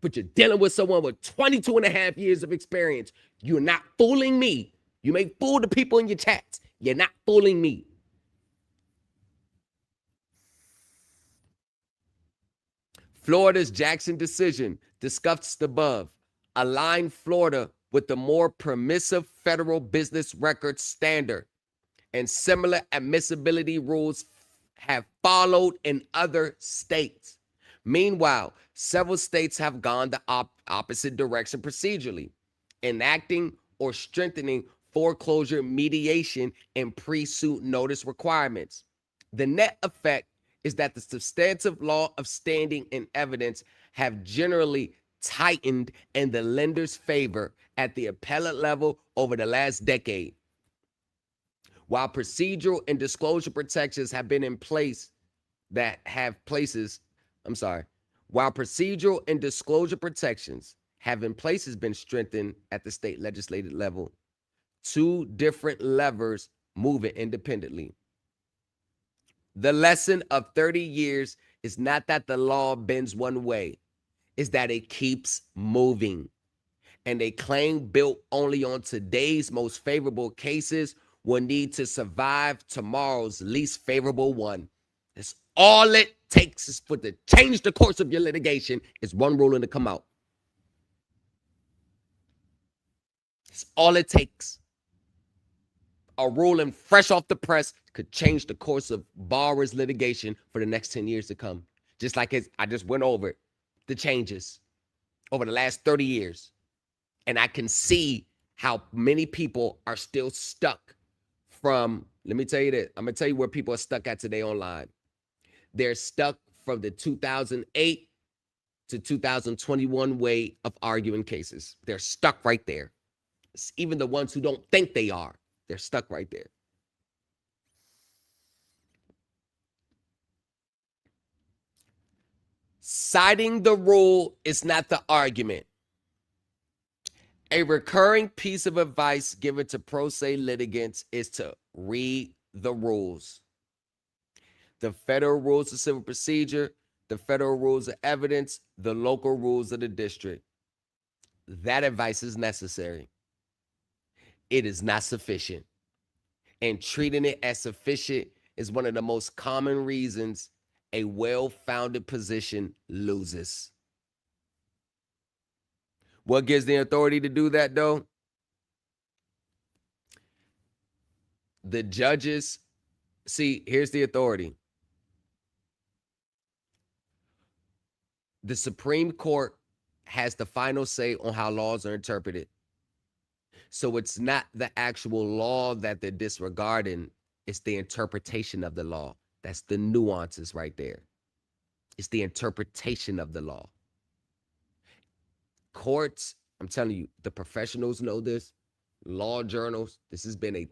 but you're dealing with someone with 22 and a half years of experience. You're not fooling me. You may fool the people in your chats. You're not fooling me. Florida's Jackson decision, discussed above, aligned Florida with the more permissive federal business record standard, and similar admissibility rules have followed in other states. Meanwhile, several states have gone the opposite direction procedurally, enacting or strengthening foreclosure mediation and pre-suit notice requirements. The net effect is that the substantive law of standing and evidence have generally tightened in the lender's favor at the appellate level over the last decade. While procedural and disclosure protections have been in place while procedural and disclosure protections have in places been strengthened at the state legislative level, two different levers moving independently. The lesson of 30 years is not that the law bends one way, it's that it keeps moving. And a claim built only on today's most favorable cases will need to survive tomorrow's least favorable one. That's all it takes is for to change the course of your litigation is one ruling to come out. That's all it takes. A ruling fresh off the press could change the course of borrower's litigation for the next 10 years to come. Just like I just went over the changes over the last 30 years. And I can see how many people are still stuck from, let me tell you this. I'm going to tell you where people are stuck at today online. They're stuck from the 2008 to 2021 way of arguing cases. They're stuck right there. It's even the ones who don't think they are, they're stuck right there. Citing the rule is not the argument. A recurring piece of advice given to pro se litigants is to read the rules. The federal rules of civil procedure, the federal rules of evidence, the local rules of the district. That advice is necessary. It is not sufficient. And treating it as sufficient is one of the most common reasons a well-founded position loses. What gives the authority to do that, though? The judges, see, here's the authority. The Supreme Court has the final say on how laws are interpreted. So it's not the actual law that they're disregarding, it's the interpretation of the law. That's the nuances right there. It's the interpretation of the law. Courts, I'm telling you, the professionals know this. Law journals, this has been a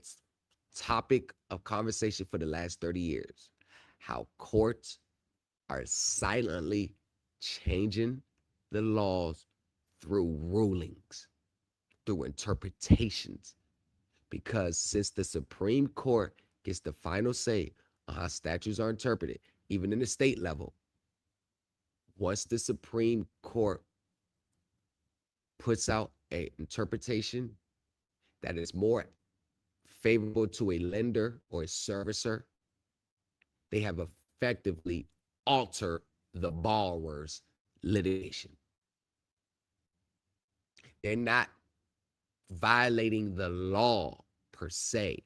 topic of conversation for the last 30 years. How courts are silently changing the laws through rulings, through interpretations. Because since the Supreme Court gets the final say on how statutes are interpreted, even in the state level, once the Supreme Court puts out an interpretation that is more favorable to a lender or a servicer, they have effectively altered the borrower's litigation. They're not violating the law per se,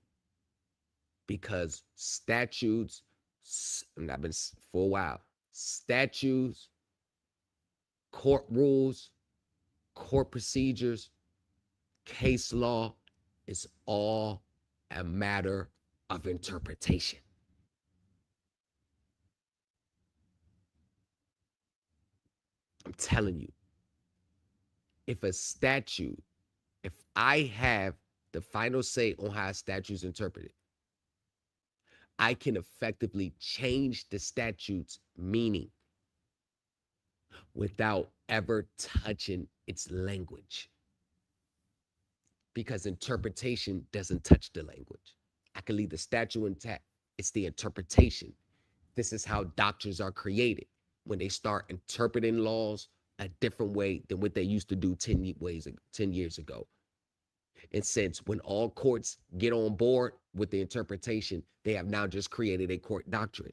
because statutes, and I've been for a while, statutes, court rules, court procedures, case law is all a matter of interpretation. I'm telling you, if a statute, if I have the final say on how a statute is interpreted, I can effectively change the statute's meaning without ever touching its language. Because interpretation doesn't touch the language. I can leave the statute intact. It's the interpretation. This is how doctrines are created, when they start interpreting laws a different way than what they used to do 10 years ago. And since when all courts get on board with the interpretation, they have now just created a court doctrine.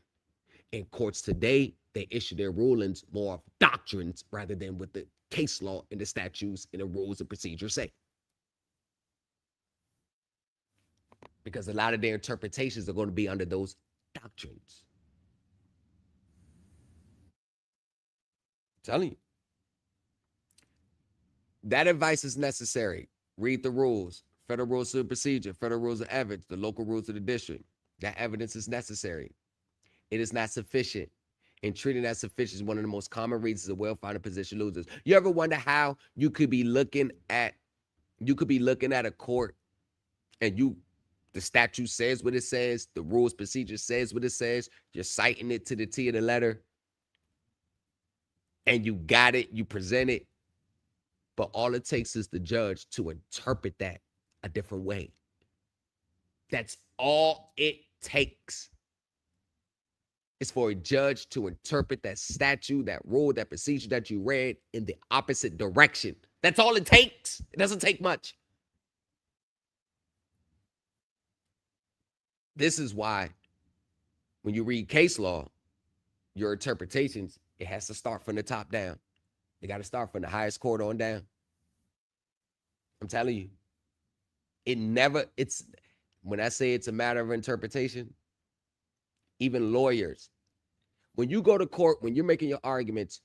And courts today, they issue their rulings more of doctrines rather than what the case law and the statutes and the rules and procedures say. Because a lot of their interpretations are going to be under those doctrines. I'm telling you. That advice is necessary. Read the rules, federal rules of procedure, federal rules of evidence, the local rules of the district. That evidence is necessary. It is not sufficient. And treating that sufficient is one of the most common reasons a well-founded position loses. You ever wonder how you could be looking at a court and the statute says what it says, the rules procedure says what it says, you're citing it to the T of the letter, and you got it, you present it, but all it takes is the judge to interpret that a different way. That's all it takes. It's for a judge to interpret that statute, that rule, that procedure that you read in the opposite direction. That's all it takes. It doesn't take much. This is why when you read case law, your interpretations, it has to start from the top down. They got to start from the highest court on down. I'm telling you, when I say it's a matter of interpretation, even lawyers, when you go to court, when you're making your arguments,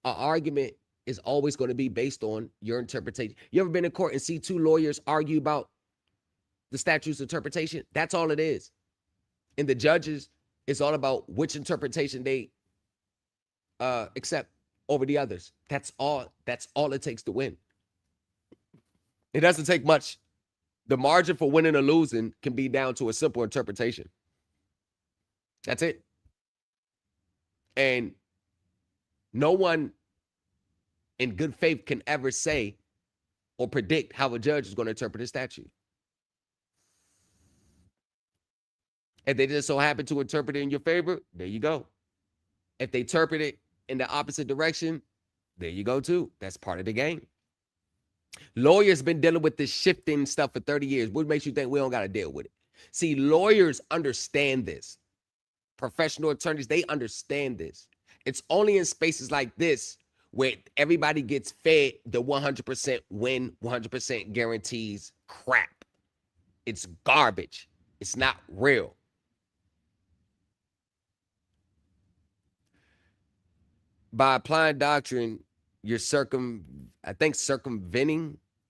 an argument is always going to be based on your interpretation. You ever been in court and see two lawyers argue about the statute's interpretation? That's all it is. And the judges, it's all about which interpretation they accept over the others. That's all it takes to win. It doesn't take much. The margin for winning or losing can be down to a simple interpretation. That's it. And no one in good faith can ever say or predict how a judge is going to interpret a statute. If they just so happen to interpret it in your favor, there you go. If they interpret it in the opposite direction, there you go too. That's part of the game. Lawyers been dealing with this shifting stuff for 30 years. What makes you think we don't got to deal with it? See, lawyers understand this. Professional attorneys, they understand this. It's only in spaces like this where everybody gets fed the 100% win, 100% guarantees crap. It's garbage. It's not real. By applying doctrine, you're circumventing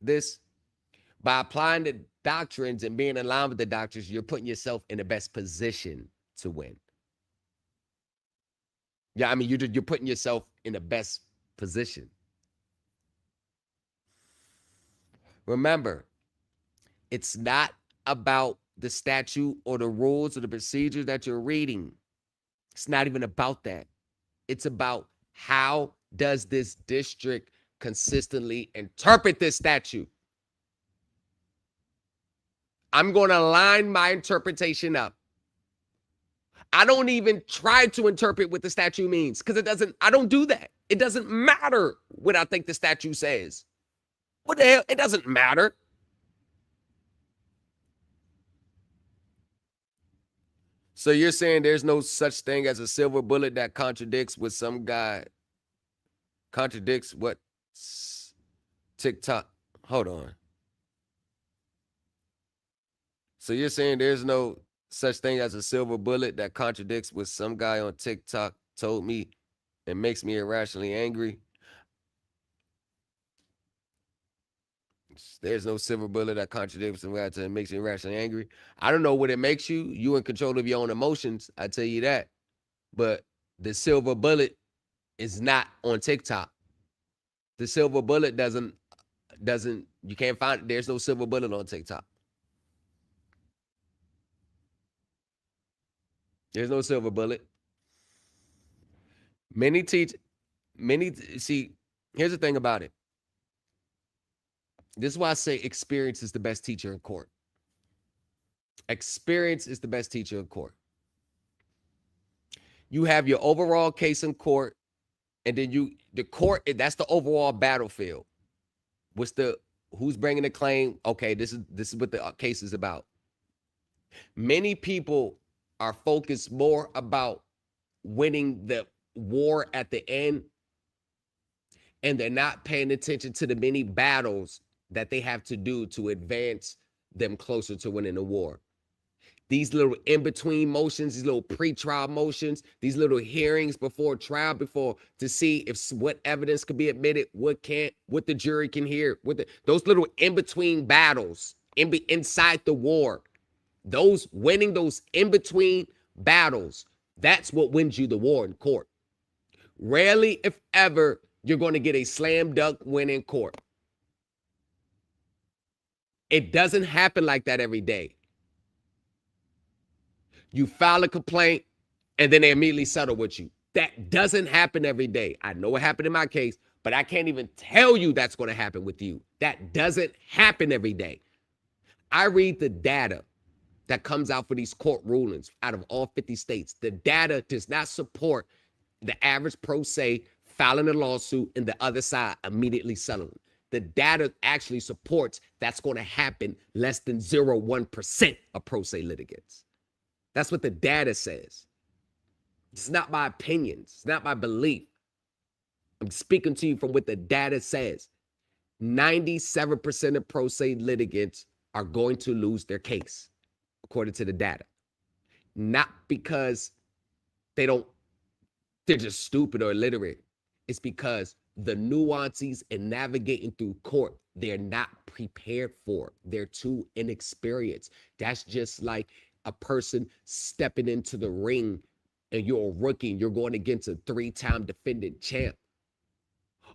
this. By applying the doctrines and being in line with the doctrines, you're putting yourself in the best position to win. Yeah, I mean, you're putting yourself in the best position. Remember, it's not about the statute or the rules or the procedures that you're reading. It's not even about that. It's about how does this district consistently interpret this statute? I'm going to line my interpretation up. I don't even try to interpret what the statute means because I don't do that. It doesn't matter what I think the statute says. What the hell? It doesn't matter. So you're saying there's no such thing as a silver bullet that contradicts what some guy contradicts what TikTok. Hold on. So you're saying there's no such thing as a silver bullet that contradicts what some guy on TikTok told me and makes me irrationally angry? There's no silver bullet that contradicts some guy that makes me irrationally angry. I don't know what it makes you. You in control of your own emotions. I tell you that. But the silver bullet is not on TikTok. The silver bullet doesn't, you can't find it. There's no silver bullet on TikTok. There's no silver bullet. See, here's the thing about it. This is why I say experience is the best teacher in court. Experience is the best teacher in court. You have your overall case in court, and then the court, that's the overall battlefield. Who's bringing the claim? Okay, this is what the case is about. Many people are focused more about winning the war at the end, and they're not paying attention to the many battles that they have to do to advance them closer to winning the war. These little in-between motions, these little pre-trial motions, these little hearings before trial, to see if what evidence could be admitted, what can't, what the jury can hear, those little in-between battles inside the war, winning those in-between battles, that's what wins you the war in court. Rarely, if ever, you're going to get a slam dunk win in court. It doesn't happen like that every day. You file a complaint and then they immediately settle with you. That doesn't happen every day. I know it happened in my case, but I can't even tell you that's going to happen with you. That doesn't happen every day. I read the data that comes out for these court rulings out of all 50 states. The data does not support the average pro se filing a lawsuit and the other side immediately settling. The data actually supports that's going to happen less than 0.1% of pro se litigants. That's what the data says. It's not my opinion. It's not my belief. I'm speaking to you from what the data says. 97% of pro se litigants are going to lose their case, according to the data. Not because they're just stupid or illiterate. It's because the nuances in navigating through court, they're not prepared for. They're too inexperienced. That's just like a person stepping into the ring and you're a rookie and you're going against a 3-time defending champ.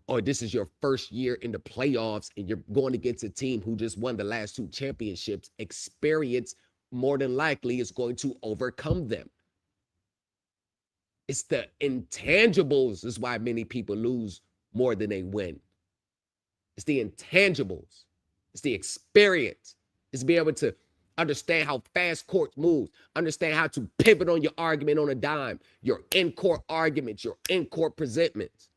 Or this is your first year in the playoffs and you're going against a team who just won the last 2 championships. Experience more than likely is going to overcome them. It's the intangibles is why many people lose more than they win. It's the intangibles. It's the experience. It's being able to understand how fast court moves, understand how to pivot on your argument on a dime, your in-court arguments, your in-court presentments,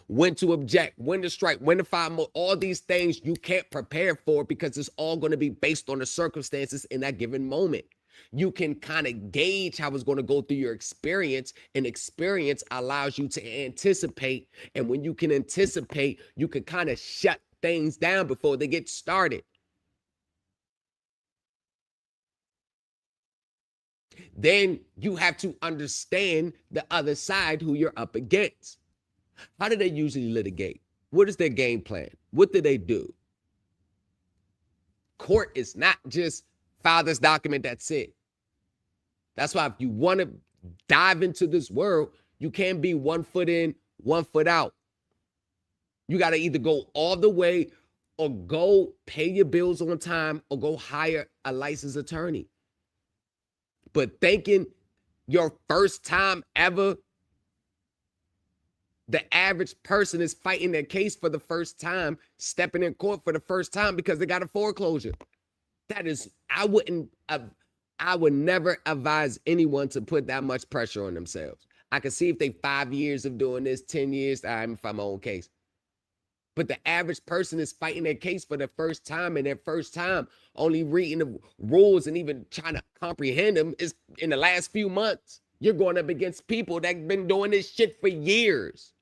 when to object, when to strike, when to file more. All these things you can't prepare for because it's all going to be based on the circumstances in that given moment. You can kind of gauge how it's going to go through your experience, and experience allows you to anticipate. And when you can anticipate, you can kind of shut things down before they get started. then you have to understand the other side who you're up against. How do they usually litigate? What is their game plan? What do they do? Court is not just file this document, that's it. That's why if you want to dive into this world, you can't be 1 foot in, 1 foot out. You got to either go all the way or go pay your bills on time or go hire a licensed attorney. But thinking your first time ever, the average person is fighting their case for the first time, stepping in court for the first time because they got a foreclosure. That is, I would never advise anyone to put that much pressure on themselves. I can see if they 5 years of doing this, 10 years, I'm fight my own case. But the average person is fighting their case for the first time, and their first time only reading the rules and even trying to comprehend them is in the last few months. You're going up against people that have been doing this shit for years.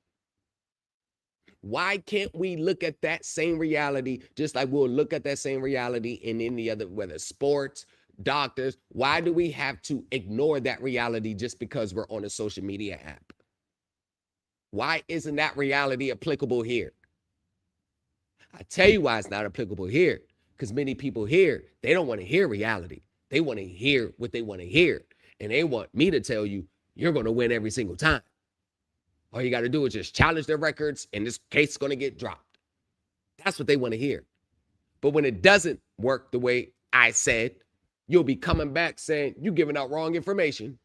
Why can't we look at that same reality just like we'll look at that same reality in any other, whether sports, doctors? Why do we have to ignore that reality just because we're on a social media app? Why isn't that reality applicable here? I tell you why it's not applicable here, because many people here, they don't want to hear reality. They want to hear what they want to hear. And they want me to tell you, you're going to win every single time. All you got to do is just challenge their records and this case is going to get dropped. That's what they want to hear. But when it doesn't work the way I said, you'll be coming back saying, you're giving out wrong information.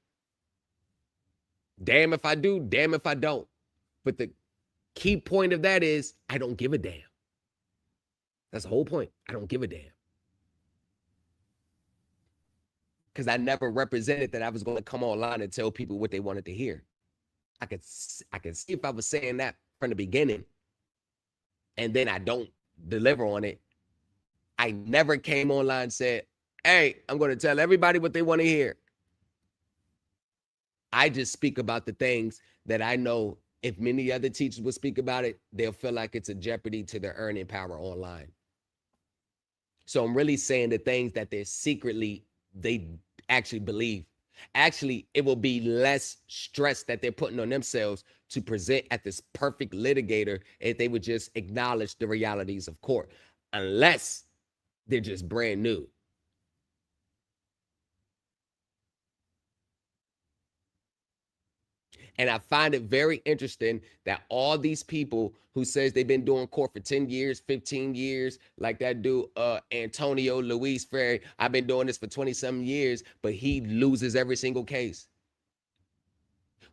Damn if I do, damn if I don't. But the key point of that is, I don't give a damn. That's the whole point. I don't give a damn. Because I never represented that I was going to come online and tell people what they wanted to hear. I could see if I was saying that from the beginning and then I don't deliver on it. I never came online and said, hey, I'm going to tell everybody what they want to hear. I just speak about the things that I know if many other teachers would speak about it, they'll feel like it's a jeopardy to their earning power online. So I'm really saying the things that they actually believe. Actually, it will be less stress that they're putting on themselves to present at this perfect litigator if they would just acknowledge the realities of court, unless they're just brand new. And I find it very interesting that all these people who says they've been doing court for 10 years, 15 years, like that dude, Antonio Luis Ferry, I've been doing this for 20-something years, but he loses every single case.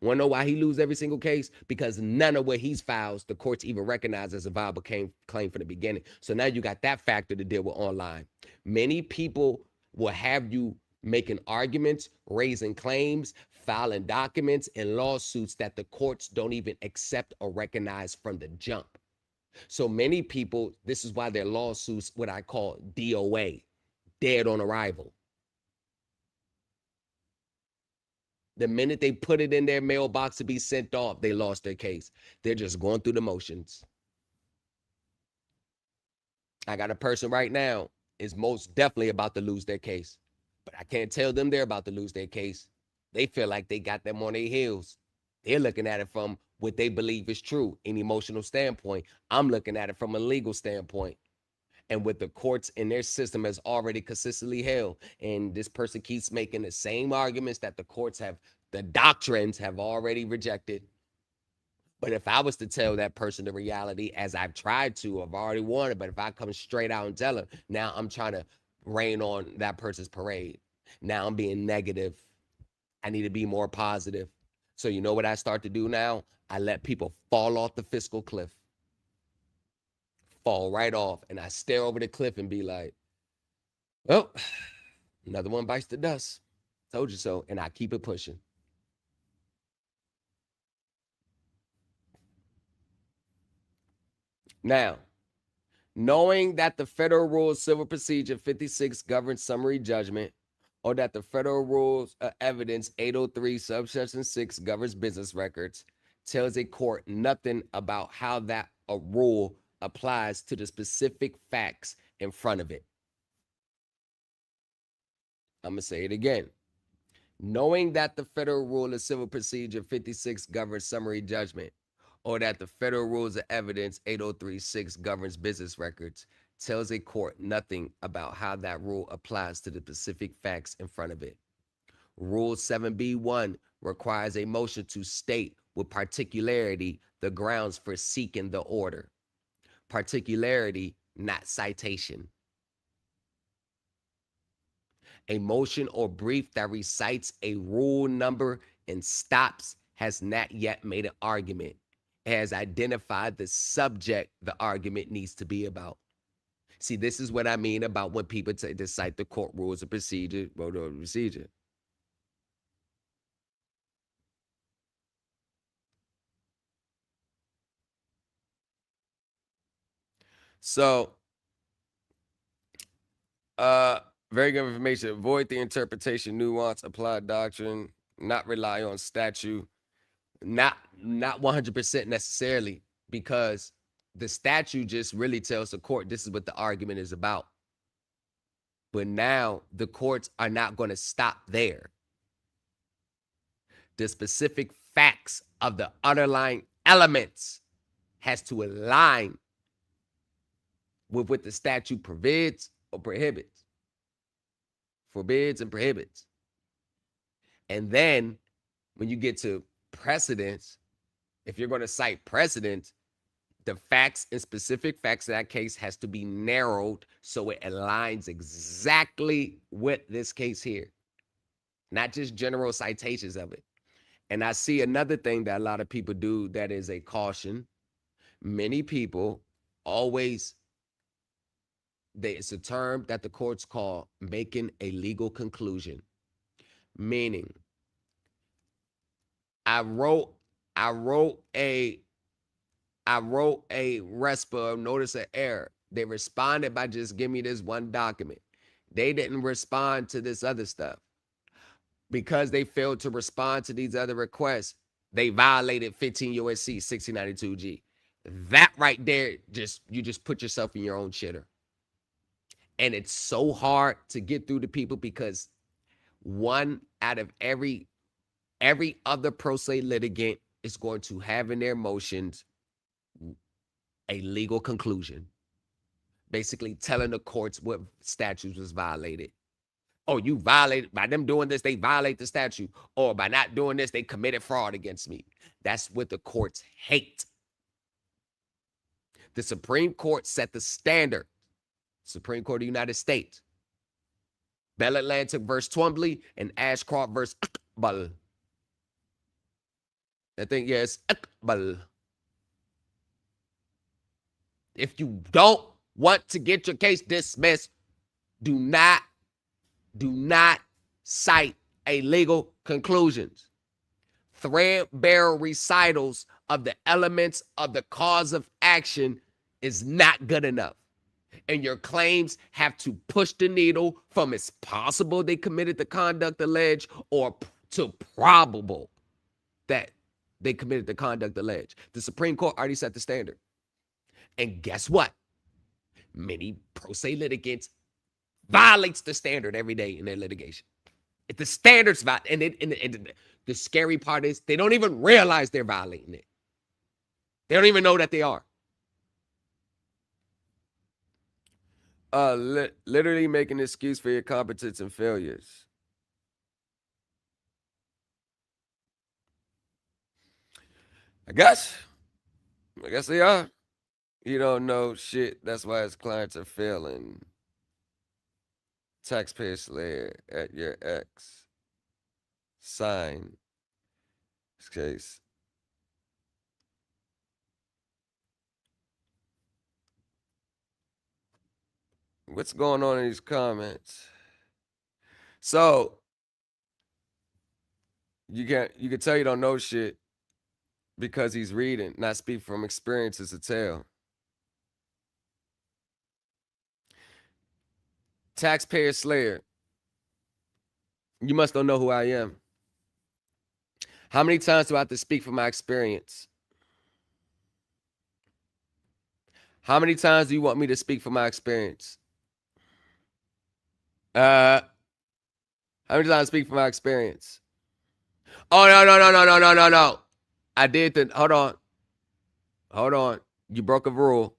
Want to know why he loses every single case? Because none of what he's files, the courts even recognize as a viable claim from the beginning. So now you got that factor to deal with online. Many people will have you making arguments, raising claims, filing documents and lawsuits that the courts don't even accept or recognize from the jump. So many people, this is why their lawsuits, what I call DOA, dead on arrival. The minute they put it in their mailbox to be sent off, they lost their case. They're just going through the motions. I got a person right now is most definitely about to lose their case, but I can't tell them they're about to lose their case. They feel like they got them on their heels. They're looking at it from what they believe is true, an emotional standpoint. I'm looking at it from a legal standpoint. And what the courts in their system has already consistently held. And this person keeps making the same arguments that the courts have, the doctrines have already rejected. But if I was to tell that person the reality, as I've tried to, I've already warned it, but if I come straight out and tell them, now I'm trying to rain on that person's parade. Now I'm being negative. I need to be more positive. So you know what I start to do now? I let people fall off the fiscal cliff. Fall right off. And I stare over the cliff and be like, well, another one bites the dust. Told you so. And I keep it pushing. Now, knowing that the Federal Rules Civil Procedure 56 governs summary judgment, or that the Federal Rules of Evidence 803 subsection 6 governs business records, tells a court nothing about how that a rule applies to the specific facts in front of it. I'm going to say it again. Knowing that the Federal Rule of Civil Procedure 56 governs summary judgment, or that the Federal Rules of Evidence 8036 governs business records, tells a court nothing about how that rule applies to the specific facts in front of it. Rule 7B1 requires a motion to state with particularity the grounds for seeking the order. Particularity, not citation. A motion or brief that recites a rule number and stops has not yet made an argument. It has identified the subject the argument needs to be about. See, this is what I mean about when people cite the court rules of procedure, So, very good information. Avoid the interpretation, nuance, applied doctrine, not rely on statute, not 100% necessarily, because the statute just really tells the court this is what the argument is about. But now the courts are not going to stop there. The specific facts of the underlying elements has to align with what the statute forbids or prohibits. Forbids and prohibits. And then when you get to precedents, if you're going to cite precedents, the facts and specific facts of that case has to be narrowed so it aligns exactly with this case here, not just general citations of it. And I see another thing that a lot of people do that is a caution. Many people always, it's a term that the courts call making a legal conclusion, meaning I wrote a RESPA, notice of error. They responded by just give me this one document. They didn't respond to this other stuff. Because they failed to respond to these other requests, they violated 15 USC 1692G. That right there, you just put yourself in your own shitter. And it's so hard to get through to people because one out of every other pro se litigant is going to have in their motions a legal conclusion, basically telling the courts what statutes was violated. Oh, you violated, by them doing this, they violate the statute. Or by not doing this, they committed fraud against me. That's what the courts hate. The Supreme Court set the standard. Supreme Court of the United States. Bell Atlantic versus Twombly and Ashcroft versus Iqbal. I think, yes, Iqbal. If you don't want to get your case dismissed, do not cite a legal conclusions. Threadbare recitals of the elements of the cause of action is not good enough. And your claims have to push the needle from it's possible they committed the conduct alleged or to probable that they committed the conduct alleged. The Supreme Court already set the standard. And guess what? Many pro se litigants violates the standard every day in their litigation. If the standards and the scary part is they don't even realize they're violating it. They don't even know that they are. Literally making an excuse for your competence and failures. I guess they are. You don't know shit. That's why his clients are failing. Taxpayer slayer at your ex. Sign. This case. What's going on in these comments? So you can tell you don't know shit because he's reading, not speak from experiences to tell. Taxpayer slayer. You must don't know who I am. How many times do I have to speak from my experience? How many times do you want me to speak from my experience? How I'm just trying to speak from my experience. Oh, no. I did the, hold on. You broke a rule.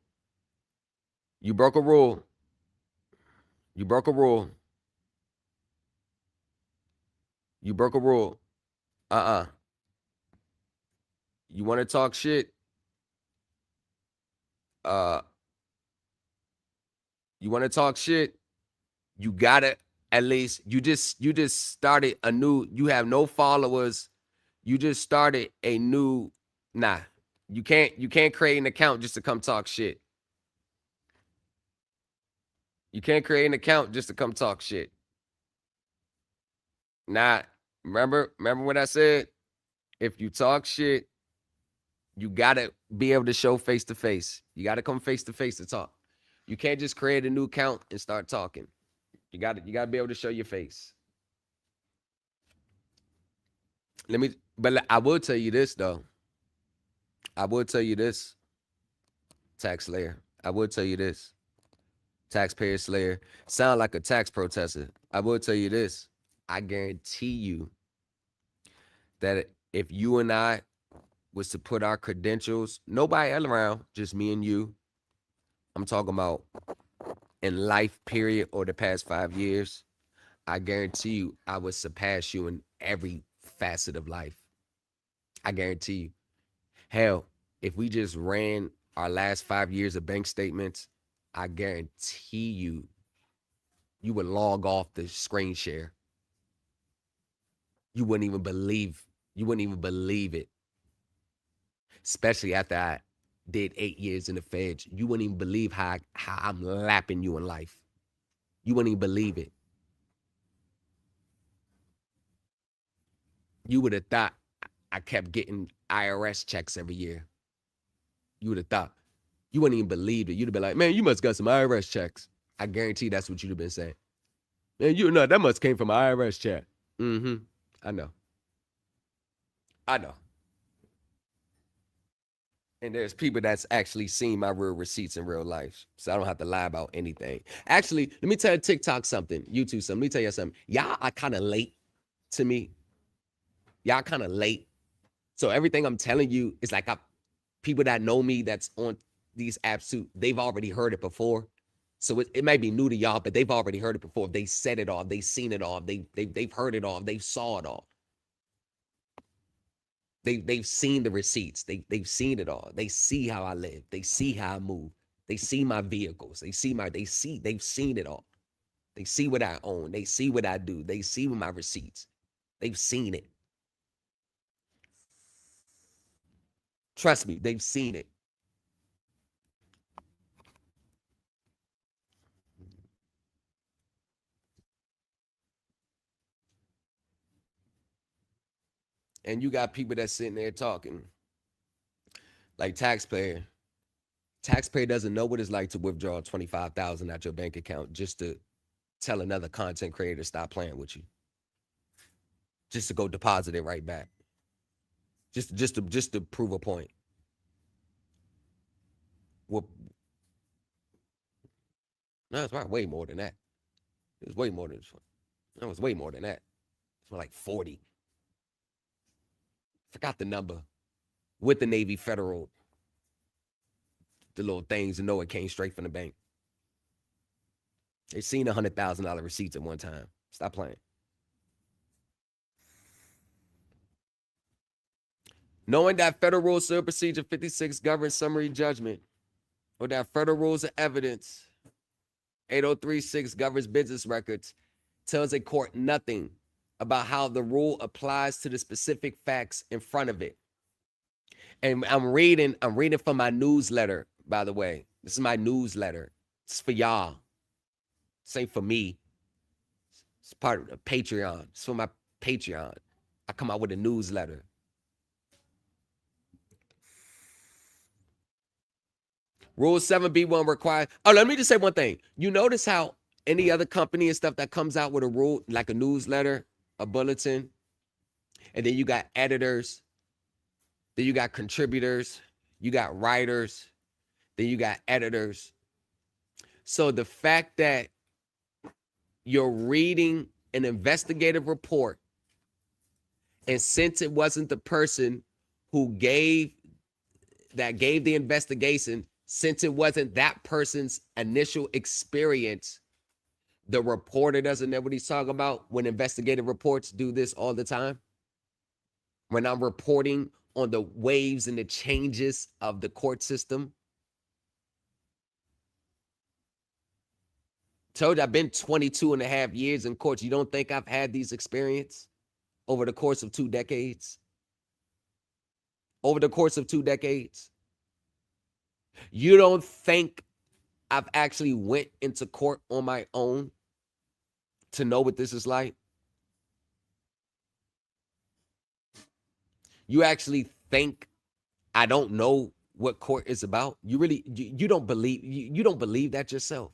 You broke a rule. You broke a rule. You broke a rule. You want to talk shit? You want to talk shit? You gotta at least you just started a new. You have no followers. You just started a new. Nah, you can't create an account just to come talk shit. You can't create an account just to come talk shit. Nah, remember what I said? If you talk shit, you gotta be able to show face to face. You gotta come face to face to talk. You can't just create a new account and start talking. You gotta be able to show your face. But I will tell you this though. I will tell you this, tax slayer. I will tell you this, taxpayer slayer. Sound like a tax protester. I will tell you this. I guarantee you that if you and I was to put our credentials, nobody else around, just me and you, I'm talking about in life period or the past 5 years, I guarantee you I would surpass you in every facet of life. I guarantee you. Hell, if we just ran our last 5 years of bank statements, I guarantee you, you would log off the screen share. You wouldn't even believe it. Especially after I did 8 years in the feds. You wouldn't even believe how I'm lapping you in life. You wouldn't even believe it. You would have thought I kept getting IRS checks every year. You would have thought. You wouldn't even believe it. You'd have been like, man, you must got some IRS checks. I guarantee that's what you'd have been saying. Man, you know, that must came from an IRS check. Mm-hmm. I know. And there's people that's actually seen my real receipts in real life. So I don't have to lie about anything. Actually, let me tell TikTok something, YouTube something. Let me tell you something. Y'all are kind of late to me. Y'all kind of late. So everything I'm telling you is like people that know me that's on these apps too, they've already heard it before. So it might be new to y'all, but they've already heard it before. They said it all. They've seen it all. They've heard it all. They saw it all. They've seen the receipts. They've seen it all. They see how I live. They see how I move. They see my vehicles. They've seen it all. They see what I own. They see what I do. They see my receipts. They've seen it. Trust me, they've seen it. And you got people that's sitting there talking like taxpayer. Taxpayer doesn't know what it's like to withdraw $25,000 out your bank account just to tell another content creator to stop playing with you. Just to go deposit it right back. Just to prove a point. Well, no, it's probably way more than that. It was way more than this one. It was way more than that. It's more like 40. Forgot the number. With the Navy Federal, the little things to know it came straight from the bank. They seen $100,000 receipts at one time. Stop playing. Knowing that Federal Rules Civil Procedure 56 governs summary judgment, or that Federal Rules of Evidence 8036 governs business records, tells a court nothing about how the rule applies to the specific facts in front of it. And I'm reading from my newsletter, by the way. This is my newsletter. It's for y'all. This ain't for me. It's part of the Patreon. It's for my Patreon. I come out with a newsletter. Rule 7B1 requires. Oh, let me just say one thing. You notice how any other company and stuff that comes out with a rule, like a newsletter, a bulletin, and then you got editors, then you got contributors, you got writers, then you got editors. So the fact that you're reading an investigative report, and since it wasn't the person who gave the investigation, since it wasn't that person's initial experience, the reporter doesn't know what he's talking about. When investigative reports do this all the time, when I'm reporting on the waves and the changes of the court system. Told you I've been 22 and a half years in courts. You don't think I've had these experiences over the course of 2 decades? Over the course of 2 decades? You don't think I've actually went into court on my own to know what this is like? You actually think I don't know what court is about? You really you don't believe you don't believe that yourself.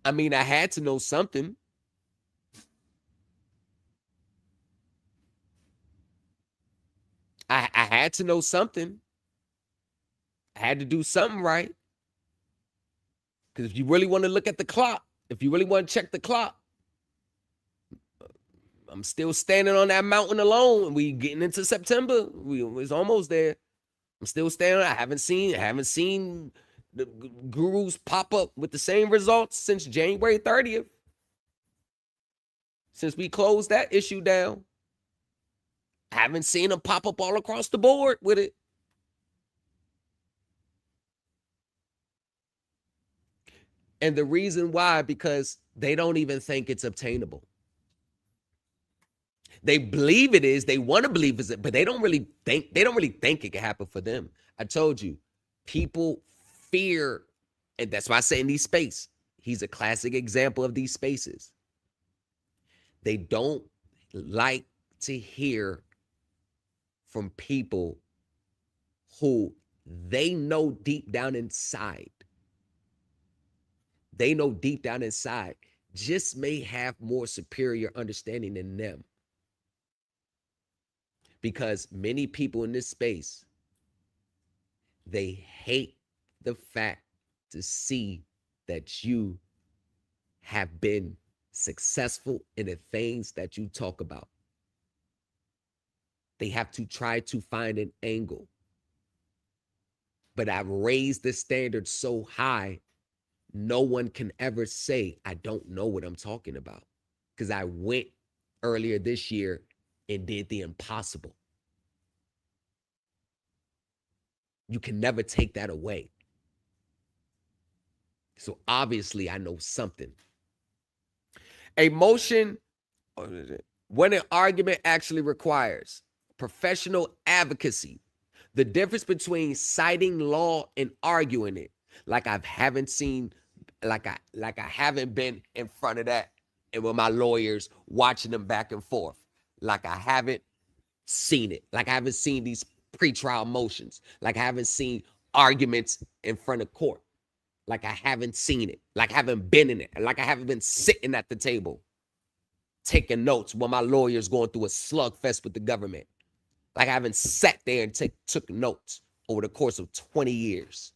I mean, I had to know something. I had to know something. I had to do something right. Because if you really want to look at the clock, if you really want to check the clock, I'm still standing on that mountain alone. We getting into September. It's almost there. I'm still standing. I haven't seen the gurus pop up with the same results since January 30th. Since we closed that issue down. I haven't seen them pop up all across the board with it. And the reason why, because they don't even think it's obtainable. They believe it is, they want to believe it, but they don't really think it can happen for them. I told you, people fear, and that's why I say in these spaces, he's a classic example of these spaces. They don't like to hear from people who they know deep down inside, just may have more superior understanding than them. Because many people in this space, they hate the fact to see that you have been successful in the things that you talk about. They have to try to find an angle. But I've raised the standard so high, no one can ever say, I don't know what I'm talking about. Because I went earlier this year and did the impossible. You can never take that away. So obviously I know something. A motion, when an argument actually requires professional advocacy, the difference between citing law and arguing it, like I haven't been in front of that and with my lawyers watching them back and forth. Like I haven't seen it. Like I haven't seen these pretrial motions. Like I haven't seen arguments in front of court. Like I haven't seen it. Like I haven't been in it. Like I haven't been sitting at the table taking notes while my lawyer's going through a slugfest with the government. Like I haven't sat there and took notes over the course of 20 years.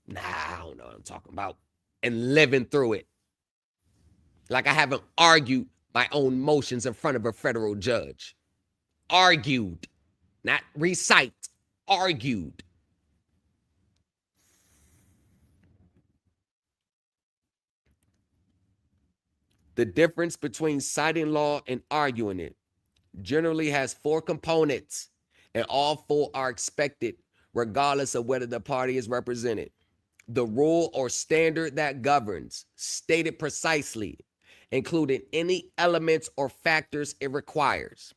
Nah, I don't know what I'm talking about. And living through it. Like I haven't argued my own motions in front of a federal judge. Argued, not recite, argued. The difference between citing law and arguing it generally has 4 components, and all 4 are expected regardless of whether the party is represented. The rule or standard that governs, stated precisely, including any elements or factors it requires.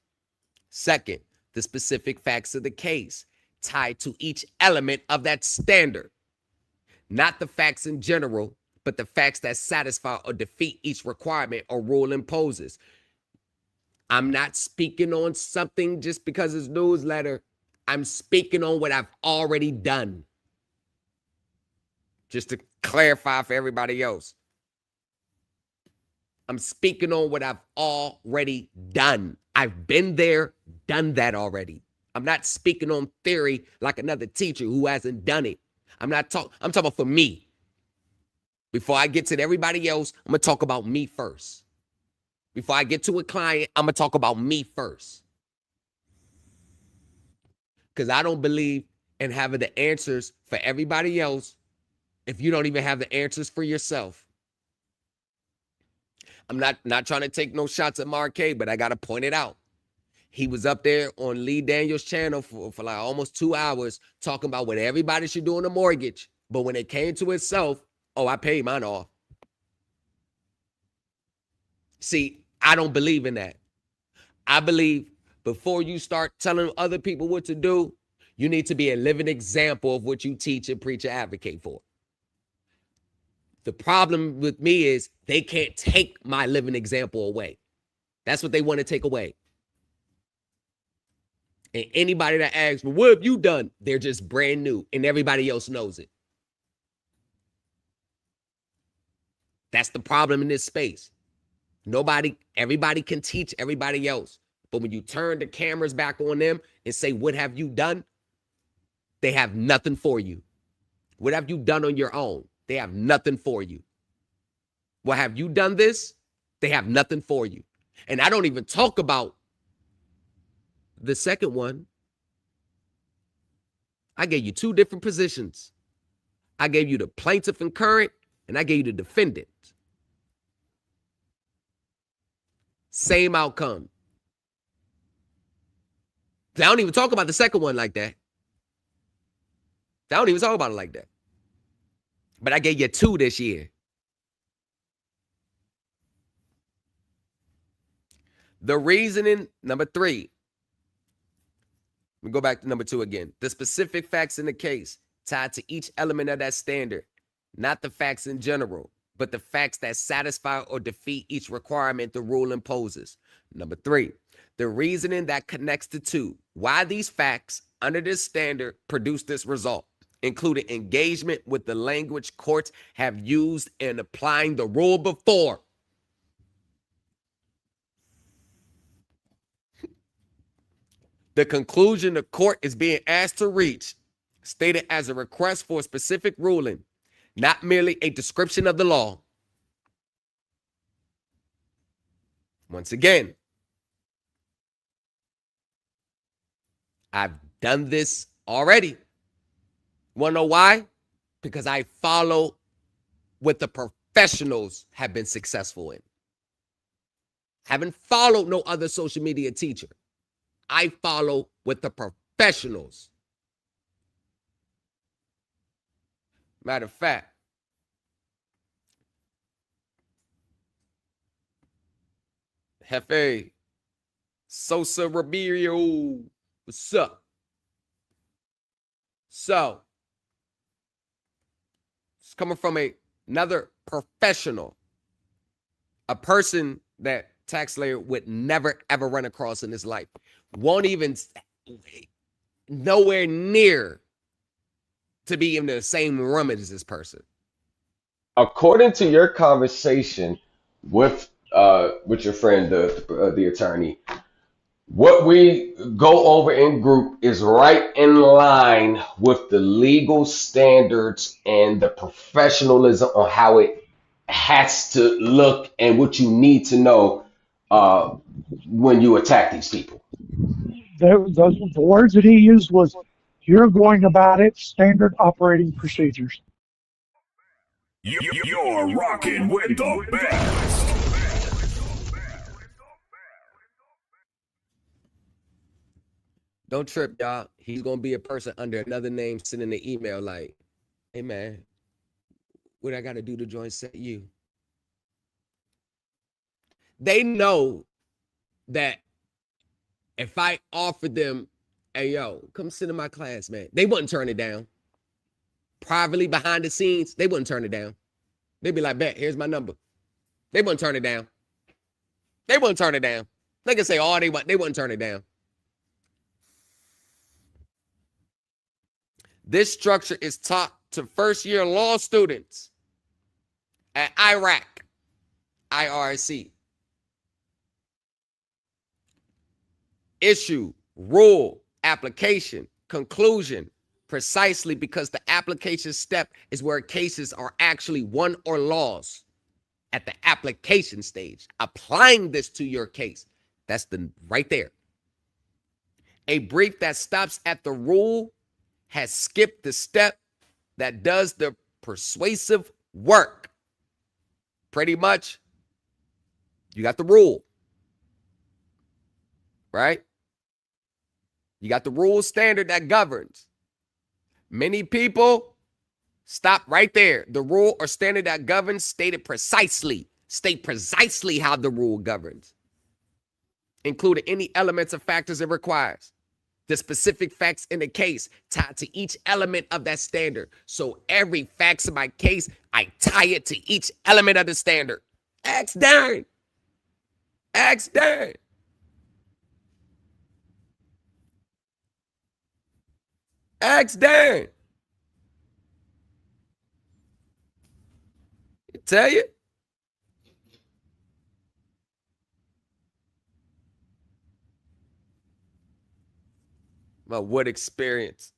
Second, the specific facts of the case tied to each element of that standard. Not the facts in general, but the facts that satisfy or defeat each requirement or rule imposes. I'm not speaking on something just because it's newsletter. I'm speaking on what I've already done. Just to clarify for everybody else. I'm speaking on what I've already done. I've been there, done that already. I'm not speaking on theory like another teacher who hasn't done it. I'm talking about for me. Before I get to everybody else, I'm going to talk about me first. Before I get to a client, I'm going to talk about me first. Because I don't believe in having the answers for everybody else if you don't even have the answers for yourself. I'm not trying to take no shots at Marquet, but I got to point it out. He was up there on Lee Daniels' channel for like almost 2 hours talking about what everybody should do on a mortgage. But when it came to itself, oh, I paid mine off. See, I don't believe in that. I believe before you start telling other people what to do, you need to be a living example of what you teach and preach and advocate for. The problem with me is they can't take my living example away. That's what they want to take away. And anybody that asks, well, what have you done? They're just brand new and everybody else knows it. That's the problem in this space. Everybody can teach everybody else. But when you turn the cameras back on them and say, what have you done? They have nothing for you. What have you done on your own? They have nothing for you. Well, have you done this? They have nothing for you. And I don't even talk about the second one. I gave you 2 different positions. I gave you the plaintiff and current, and I gave you the defendant. Same outcome. I don't even talk about the second one like that. I don't even talk about it like that. But I gave you 2 this year. The reasoning, number 3. We go back to number 2 again. The specific facts in the case tied to each element of that standard, not the facts in general, but the facts that satisfy or defeat each requirement the rule imposes. Number 3, the reasoning that connects the 2. Why these facts under this standard produce this result, including engagement with the language courts have used in applying the rule before. The conclusion the court is being asked to reach, stated as a request for a specific ruling, not merely a description of the law. Once again, I've done this already. Want to know why? Because I follow what the professionals have been successful in. Haven't followed no other social media teacher. I follow with the professionals. Matter of fact, Jefe Sosa Ribeiro, what's up? So, it's coming from another professional, a person that tax layer would never, ever run across in his life. Won't even nowhere near to be in the same room as this person. According to your conversation with your friend, the attorney, what we go over in group is right in line with the legal standards and the professionalism on how it has to look and what you need to know when you attack these people. The words that he used was, you're going about it standard operating procedures. You're rocking with the best. Don't trip, y'all. He's going to be a person under another name sending an email like, hey, man, what I got to do to join set you? They know that if I offered them, hey, yo, come sit in my class, man, they wouldn't turn it down. Privately, behind the scenes, they wouldn't turn it down. They'd be like, bet, here's my number. They wouldn't turn it down. They wouldn't turn it down. They can say all they want. They wouldn't turn it down. This structure is taught to first-year law students at IRC. Issue, rule, application, conclusion, precisely because the application step is where cases are actually won or lost at the application stage. Applying this to your case. That's the right there. A brief that stops at the rule has skipped the step that does the persuasive work. Pretty much, you got the rule, right? You got the rule standard that governs. Many people stop right there. The rule or standard that governs stated precisely. State precisely how the rule governs, including any elements or factors it requires. The specific facts in the case tied to each element of that standard. So every facts in my case, I tie it to each element of the standard. Ask Darren. Ask Darren. Ask Darren. I tell you. My what experience?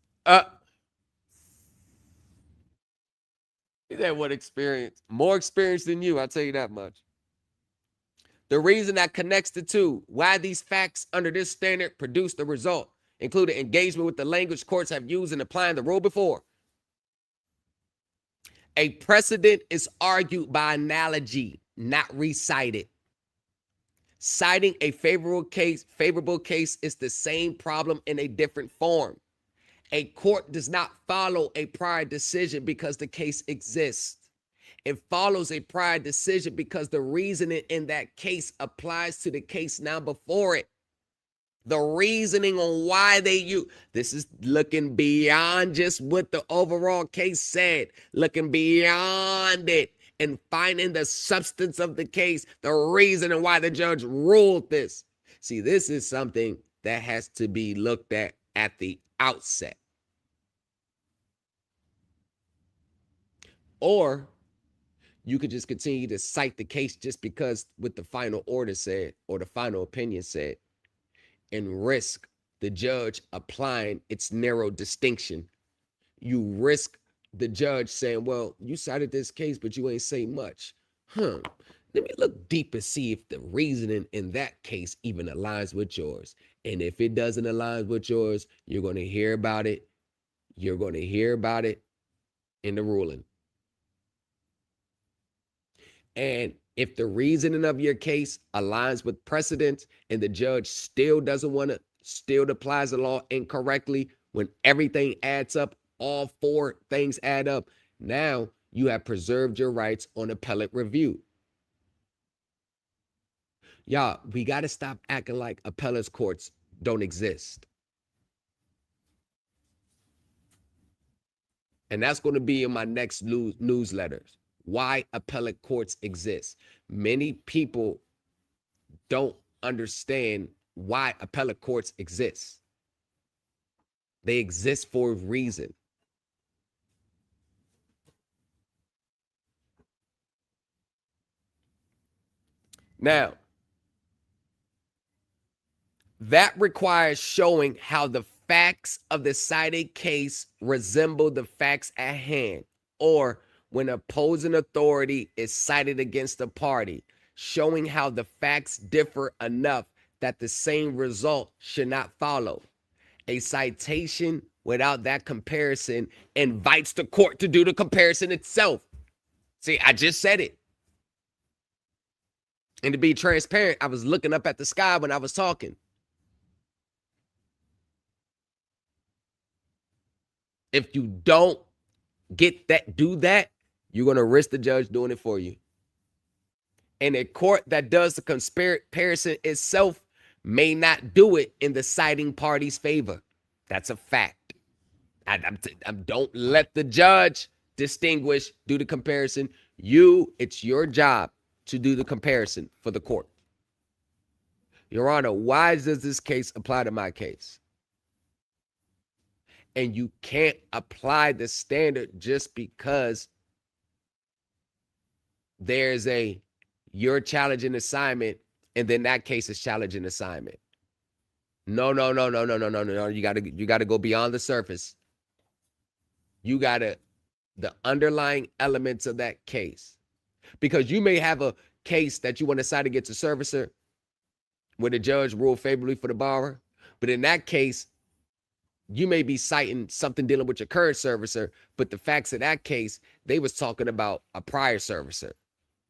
He said what experience? More experience than you, I'll tell you that much. The reason that connects the two, why these facts under this standard produce the result, including engagement with the language courts have used in applying the rule before. A precedent is argued by analogy, not recited. Citing a favorable case is the same problem in a different form. A court does not follow a prior decision because the case exists. It follows a prior decision because the reasoning in that case applies to the case now before it. The reasoning on why they use this is looking beyond just what the overall case said, looking beyond it and finding the substance of the case, the reason and why the judge ruled this. See, this is something that has to be looked at the outset. Or you could just continue to cite the case just because what the final order said or the final opinion said and risk the judge applying its narrow distinction. You risk the judge saying, well, you cited this case, but you ain't say much. Let me look deep and see if the reasoning in that case even aligns with yours. And if it doesn't align with yours, you're going to hear about it. You're going to hear about it in the ruling. And if the reasoning of your case aligns with precedent and the judge still doesn't want to, still applies the law incorrectly, when everything adds up, all four things add up, now you have preserved your rights on appellate review. Y'all, we got to stop acting like appellate courts don't exist. And that's going to be in my next newsletters. Why appellate courts exist. Many people don't understand why appellate courts exist. They exist for a reason. Now, that requires showing how the facts of the cited case resemble the facts at hand, or when opposing authority is cited against a party, showing how the facts differ enough that the same result should not follow. A citation without that comparison invites the court to do the comparison itself. See, I just said it. And to be transparent, I was looking up at the sky when I was talking. If you don't do that, you're going to risk the judge doing it for you. And a court that does the comparison itself may not do it in the citing party's favor. That's a fact. Don't let the judge distinguish, do the comparison. It's your job to do the comparison for the court. Your Honor, why does this case apply to my case? And you can't apply the standard just because there's you're challenging assignment and then that case is challenging assignment. No. You gotta go beyond the surface. You got to, the underlying elements of that case. Because you may have a case that you want to cite against a servicer where the judge ruled favorably for the borrower. But in that case, you may be citing something dealing with your current servicer, but the facts of that case, they was talking about a prior servicer.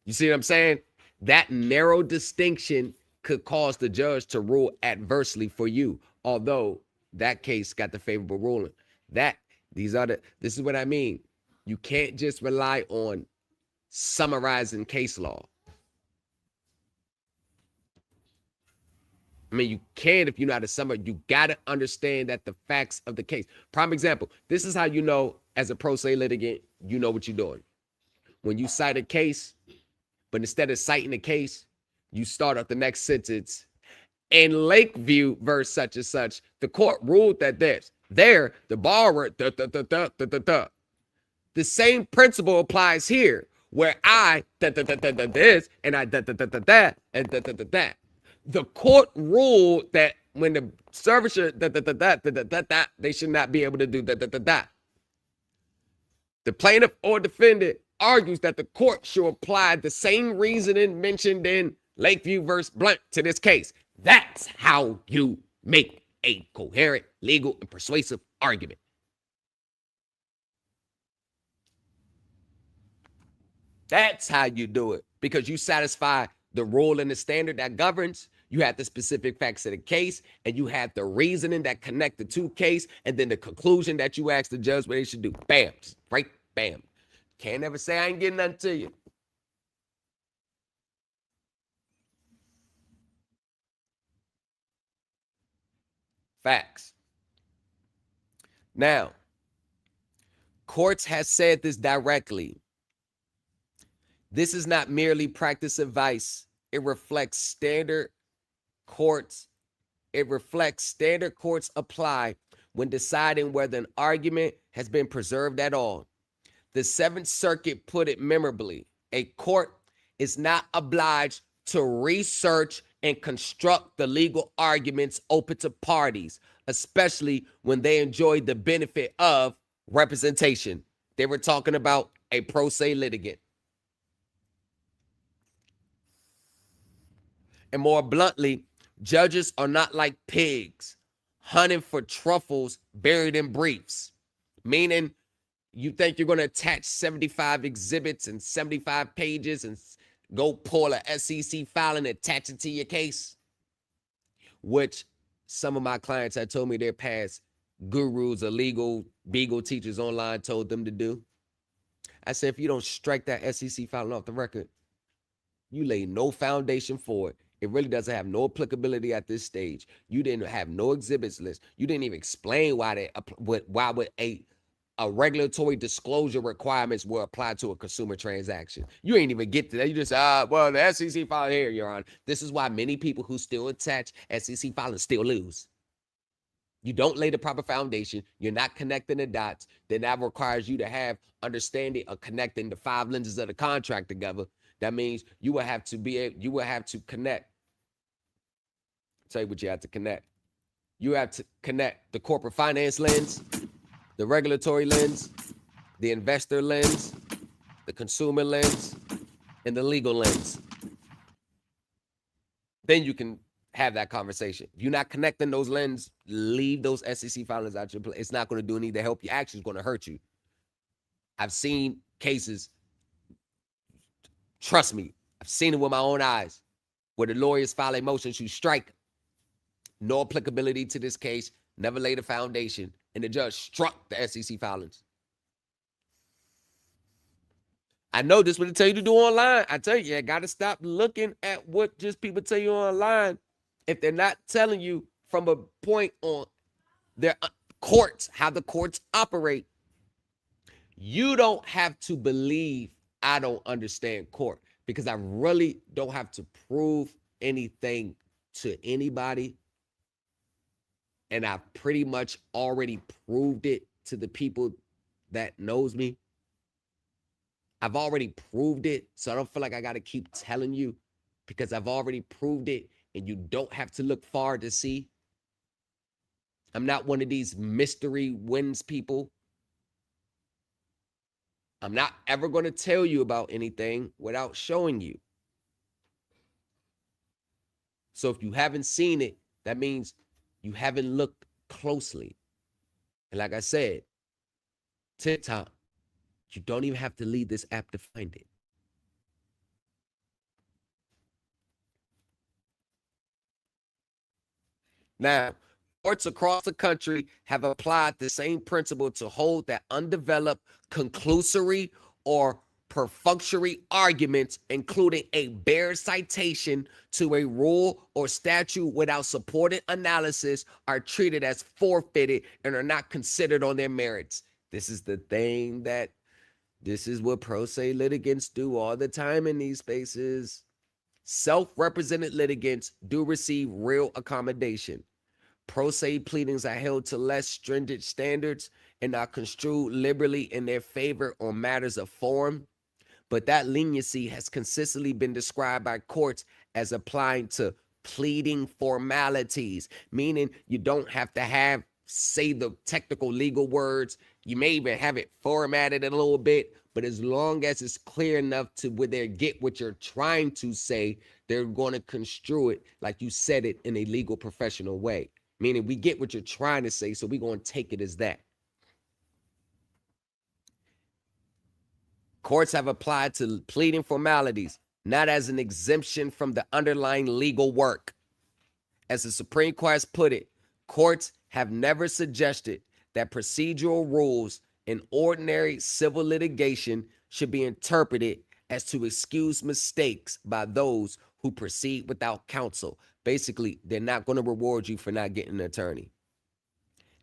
You see what I'm saying? That narrow distinction could cause the judge to rule adversely for you, although that case got the favorable ruling. This is what I mean. You can't just rely on summarizing case law. I mean, you can if you know how to summarize. You got to understand that the facts of the case. Prime example, this is how you know as a pro se litigant, you know what you're doing. When you cite a case, but instead of citing the case, you start off the next sentence. In Lakeview versus such and such, the court ruled that the borrower, The same principle applies here, where I, this, and I, that, and that. The court ruled that when the servicer, they should not be able to do that. The plaintiff or defendant argues that the court should apply the same reasoning mentioned in Lakeview versus Blunt to this case. That's how you make a coherent, legal, and persuasive argument. That's how you do it, because you satisfy the rule and the standard that governs. You have the specific facts of the case, and you have the reasoning that connect the two case, and then the conclusion that you ask the judge what they should do. Bam, right? Bam. Can't ever say I ain't getting nothing to you. Facts. Now, courts have said this directly. This is not merely practice advice. It reflects standard courts apply when deciding whether an argument has been preserved at all. The Seventh Circuit put it memorably. A court is not obliged to research and construct the legal arguments open to parties, especially when they enjoy the benefit of representation. They were talking about a pro se litigant. And more bluntly, judges are not like pigs hunting for truffles buried in briefs, meaning you think you're going to attach 75 exhibits and 75 pages and go pull a SEC file and attach it to your case, which some of my clients had told me their past gurus or legal beagle teachers online told them to do. I said, if you don't strike that SEC file off the record, you lay no foundation for it. It really doesn't have no applicability at this stage. You didn't have no exhibits list. You didn't even explain why would a regulatory disclosure requirements were applied to a consumer transaction. You ain't even get to that. You just well, the SEC file here, Your Honor. This is why many people who still attach SEC filings still lose. You don't lay the proper foundation. You're not connecting the dots. Then that requires you to have understanding of connecting the five lenses of the contract together. That means you will have to connect. I'll tell you what you have to connect. You have to connect the corporate finance lens, the regulatory lens, the investor lens, the consumer lens, and the legal lens. Then you can have that conversation. If you're not connecting those lenses, leave those SEC filings out your place. It's not going to do anything to help you. Actually, it's going to hurt you. I've seen cases, trust me, I've seen it with my own eyes, where the lawyers file a motion to strike, no applicability to this case, never laid a foundation, and the judge struck the SEC filings. I know this is what they tell you to do online. I tell you, got to stop looking at what just people tell you online if they're not telling you from a point on their courts, how the courts operate. You don't have to believe I don't understand court, because I really don't have to prove anything to anybody. And I've pretty much already proved it to the people that knows me. I've already proved it, so I don't feel like I got to keep telling you, because I've already proved it, and you don't have to look far to see. I'm not one of these mystery wins people. I'm not ever going to tell you about anything without showing you. So if you haven't seen it, that means you haven't looked closely. And like I said, TikTok, you don't even have to leave this app to find it. Now, courts across the country have applied the same principle to hold that undeveloped, conclusory, or perfunctory arguments, including a bare citation to a rule or statute without supported analysis, are treated as forfeited and are not considered on their merits. This is the thing this is what pro se litigants do all the time in these spaces. Self-represented litigants do receive real accommodation. Pro se pleadings are held to less stringent standards and are construed liberally in their favor on matters of form, but that leniency has consistently been described by courts as applying to pleading formalities, meaning you don't have to say the technical legal words. You may even have it formatted a little bit, but as long as it's clear enough to where they get what you're trying to say, they're going to construe it like you said it in a legal professional way. Meaning we get what you're trying to say, so we're going to take it as that. Courts have applied to pleading formalities, not as an exemption from the underlying legal work. As the Supreme Court has put it, courts have never suggested that procedural rules in ordinary civil litigation should be interpreted as to excuse mistakes by those who proceed without counsel. Basically, they're not going to reward you for not getting an attorney.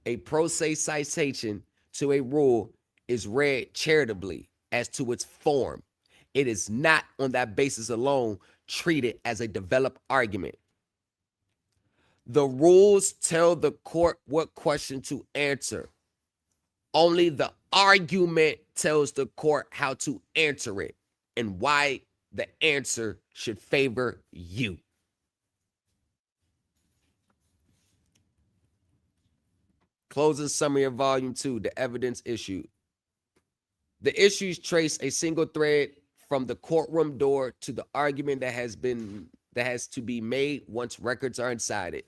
A pro se citation to a rule is read charitably as to its form. It is not on that basis alone treated as a developed argument. The rules tell the court what question to answer. Only the argument tells the court how to answer it and why the answer should favor you. Closing summary of Volume 2, the evidence issued. The issues trace a single thread from the courtroom door to the argument that has to be made once records are inside it.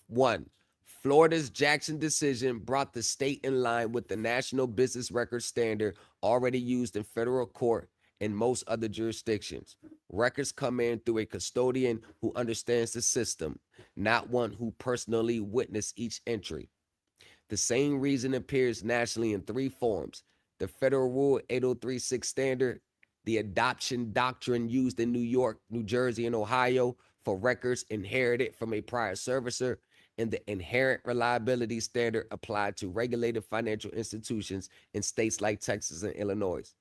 1. Florida's Jackson decision brought the state in line with the national business record standard already used in federal court and most other jurisdictions. Records come in through a custodian who understands the system, not one who personally witnessed each entry. The same reason appears nationally in 3 forms: the Federal Rule 8036 standard, the adoption doctrine used in New York, New Jersey, and Ohio for records inherited from a prior servicer, and the inherent reliability standard applied to regulated financial institutions in states like Texas and Illinois.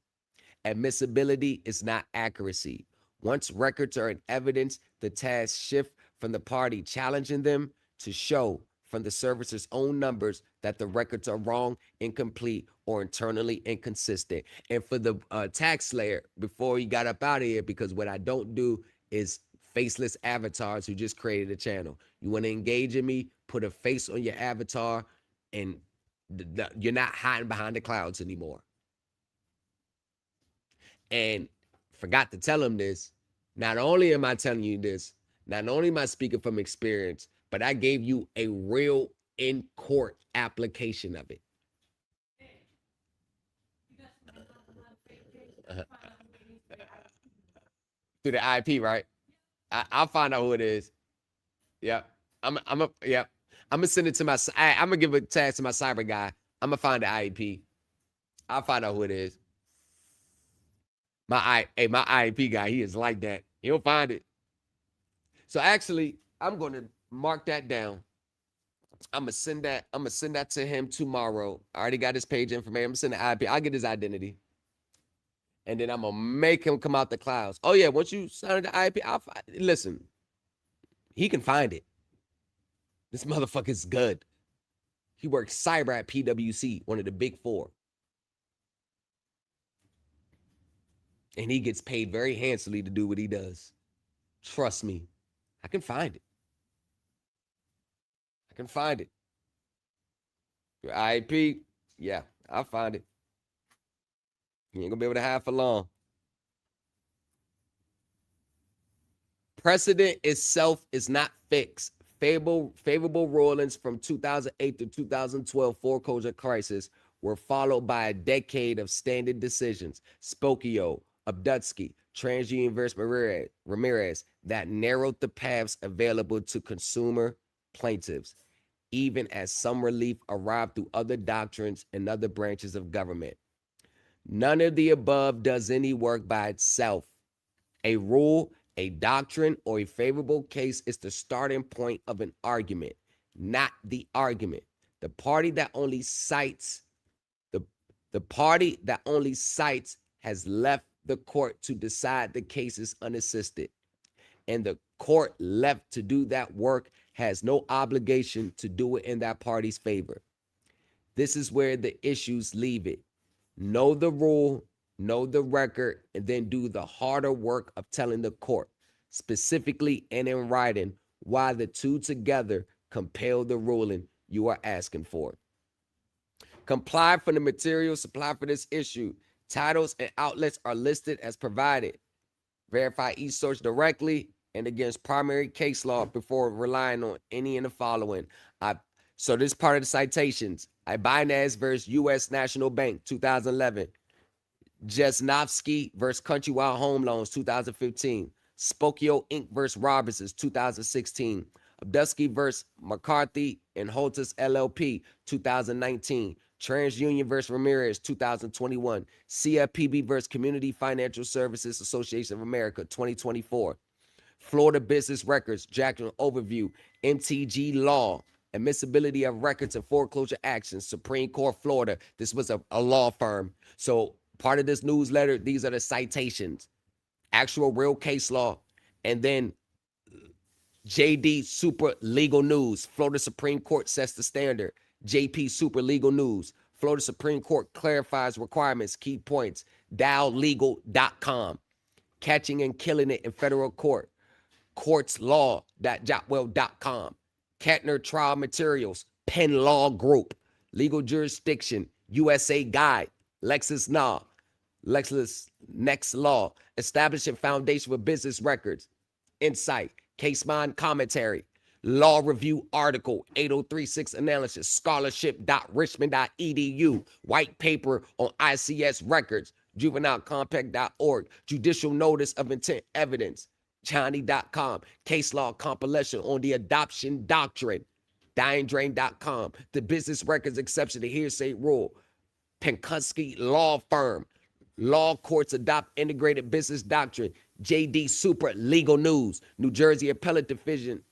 Admissibility is not accuracy. Once records are in evidence, the task shifts from the party challenging them to show from the servicer's own numbers that the records are wrong, incomplete, or internally inconsistent. And for the tax slayer, before he got up out of here, because what I don't do is faceless avatars who just created a channel. You want to engage in me, put a face on your avatar, and you're not hiding behind the clouds anymore. And forgot to tell him this. Not only am I telling you this, not only am I speaking from experience, but I gave you a real in-court application of it. Through the IP, right? I'll find out who it is. Yeah, I'm gonna send it to I'm gonna give a tag to my cyber guy. I'm gonna find the IEP. I'll find out who it is. My IEP guy, he is like that. He'll find it. So actually, I'm gonna mark that down. I'm gonna send that to him tomorrow. I already got his page information. I'm gonna send the IEP. I'll get his identity. And then I'm gonna make him come out the clouds. Oh yeah, once you sign the IEP, listen. He can find it. This motherfucker's good. He works cyber at PwC, one of the big 4. And he gets paid very handsomely to do what he does. Trust me, I can find it. I can find it. Your IEP, yeah, I'll find it. You ain't gonna be able to have for long. Precedent itself is not fixed. Favorable rulings from 2008 to 2012 foreclosure crisis were followed by a decade of standard decisions, Spokio, Obdutsky, TransUnion vs. Ramirez, that narrowed the paths available to consumer plaintiffs, even as some relief arrived through other doctrines and other branches of government. None of the above does any work by itself. A rule, a doctrine, or a favorable case is the starting point of an argument, not the argument. The party that only cites has left the court to decide the cases unassisted, and the court left to do that work has no obligation to do it in that party's favor. This is where the issues leave it. Know the rule, know the record, and then do the harder work of telling the court, specifically and in writing, why the two together compel the ruling you are asking for. Comply for the material supplied for this issue. Titles and outlets are listed as provided. Verify each source directly and against primary case law before relying on any in the following. So this part of the citations. Ibanez versus U.S. National Bank, 2011. Jesnovsky versus Countrywide Home Loans, 2015. Spokio Inc. versus Robinsons, 2016. Obdutsky versus McCarthy and Holtus LLP, 2019. TransUnion versus Ramirez, 2021. CFPB versus Community Financial Services Association of America, 2024. Florida Business Records, Jackson Overview, MTG Law, Admissibility of Records and Foreclosure Actions, Supreme Court, Florida. This was a law firm. So part of this newsletter, these are the citations. Actual real case law. And then JD Super Legal News. Florida Supreme Court sets the standard. JP Super Legal News. Florida Supreme Court clarifies requirements, key points. DowLegal.com. Catching and Killing It in Federal Court. Courtslaw.jotwell.com. Kettner Trial Materials. Penn Law Group. Legal Jurisdiction. USA Guide. LexisNaw. Next Law. Establishing Foundation for Business Records. Insight. Case Mind Commentary. Law Review Article 8036 Analysis. Scholarship.richmond.edu. White Paper on ICS Records. JuvenileCompact.org. Judicial Notice of Intent Evidence. Johnny.com. Case Law Compilation on the Adoption Doctrine. DyingDrain.com. The Business Records Exception to Hearsay Rule. Penkusky Law Firm. Law Courts Adopt Integrated Business Doctrine. JD Super Legal News. New Jersey Appellate Division.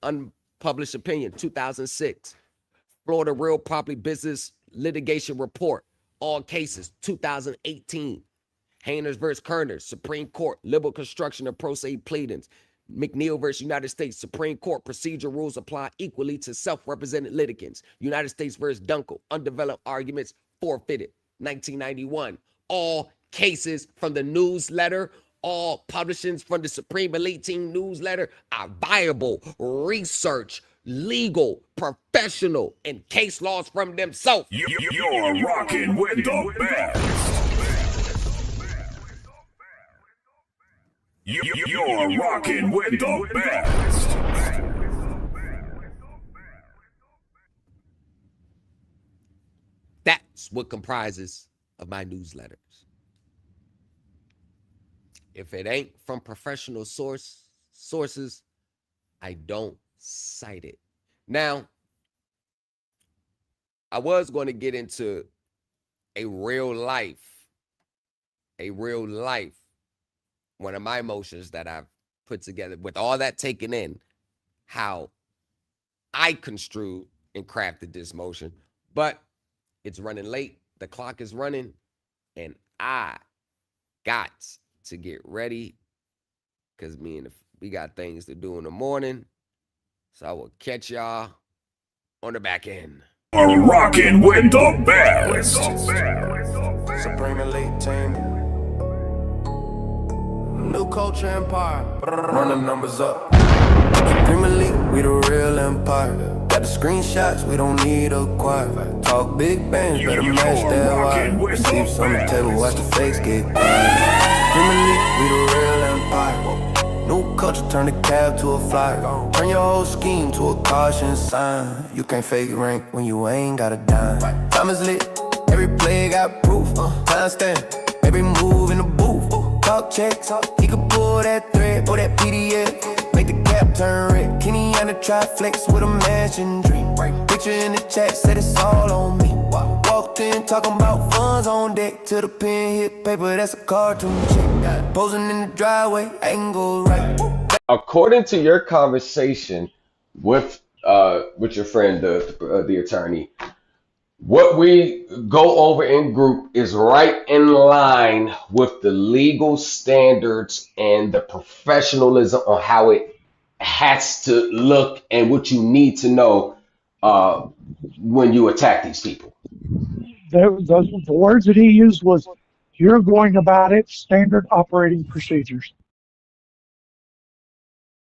Unpublished Opinion, 2006. Florida Real Property Business Litigation Report. All cases, 2018. Hainers versus Kerners, Supreme Court. Liberal construction of pro se pleadings. McNeil versus United States, Supreme Court. Procedure rules apply equally to self-represented litigants. United States versus Dunkel. Undeveloped arguments forfeited. 1991. All cases from the newsletter, all publishings from the Supreme Elite Team newsletter are viable, research, legal, professional, and case laws from themselves. You're rocking with the best. You're rocking with the best. That's what comprises of my newsletters. If it ain't from professional sources, I don't cite it. Now, I was going to get into a real life, one of my emotions that I've put together with all that taken in, how I construed and crafted this motion, but it's running late. The clock is running, and I got to get ready because we got things to do in the morning. So I will catch y'all on the back end. Are rocking with the best. Supreme Elite Team. New culture empire. Run the numbers up. Supreme Elite, we the real empire. Got the screenshots, we don't need a choir. Talk big bands, better match that wire. Receipts on the table, watch the fakes get quiet. Supremely, we the real empire. New culture, turn the cab to a flyer. Turn your whole scheme to a caution sign. You can't fake rank when you ain't got a dime. Time is lit, every play got proof. Time stamp, every move in the booth. Talk checks, he could pull that thread, pull that PDF. Make the cap turn red. Kenny on the triflex with a mansion dream. Picture in the chat, said it's all on me. Walked in talking about funds on deck. Till the pen hit paper, that's a cartoon check. Posing in the driveway, angle right. According to your conversation with your friend, the attorney, what we go over in group is right in line with the legal standards and the professionalism on how it has to look and what you need to know when you attack these people. The words that he used was, you're going about it standard operating procedures.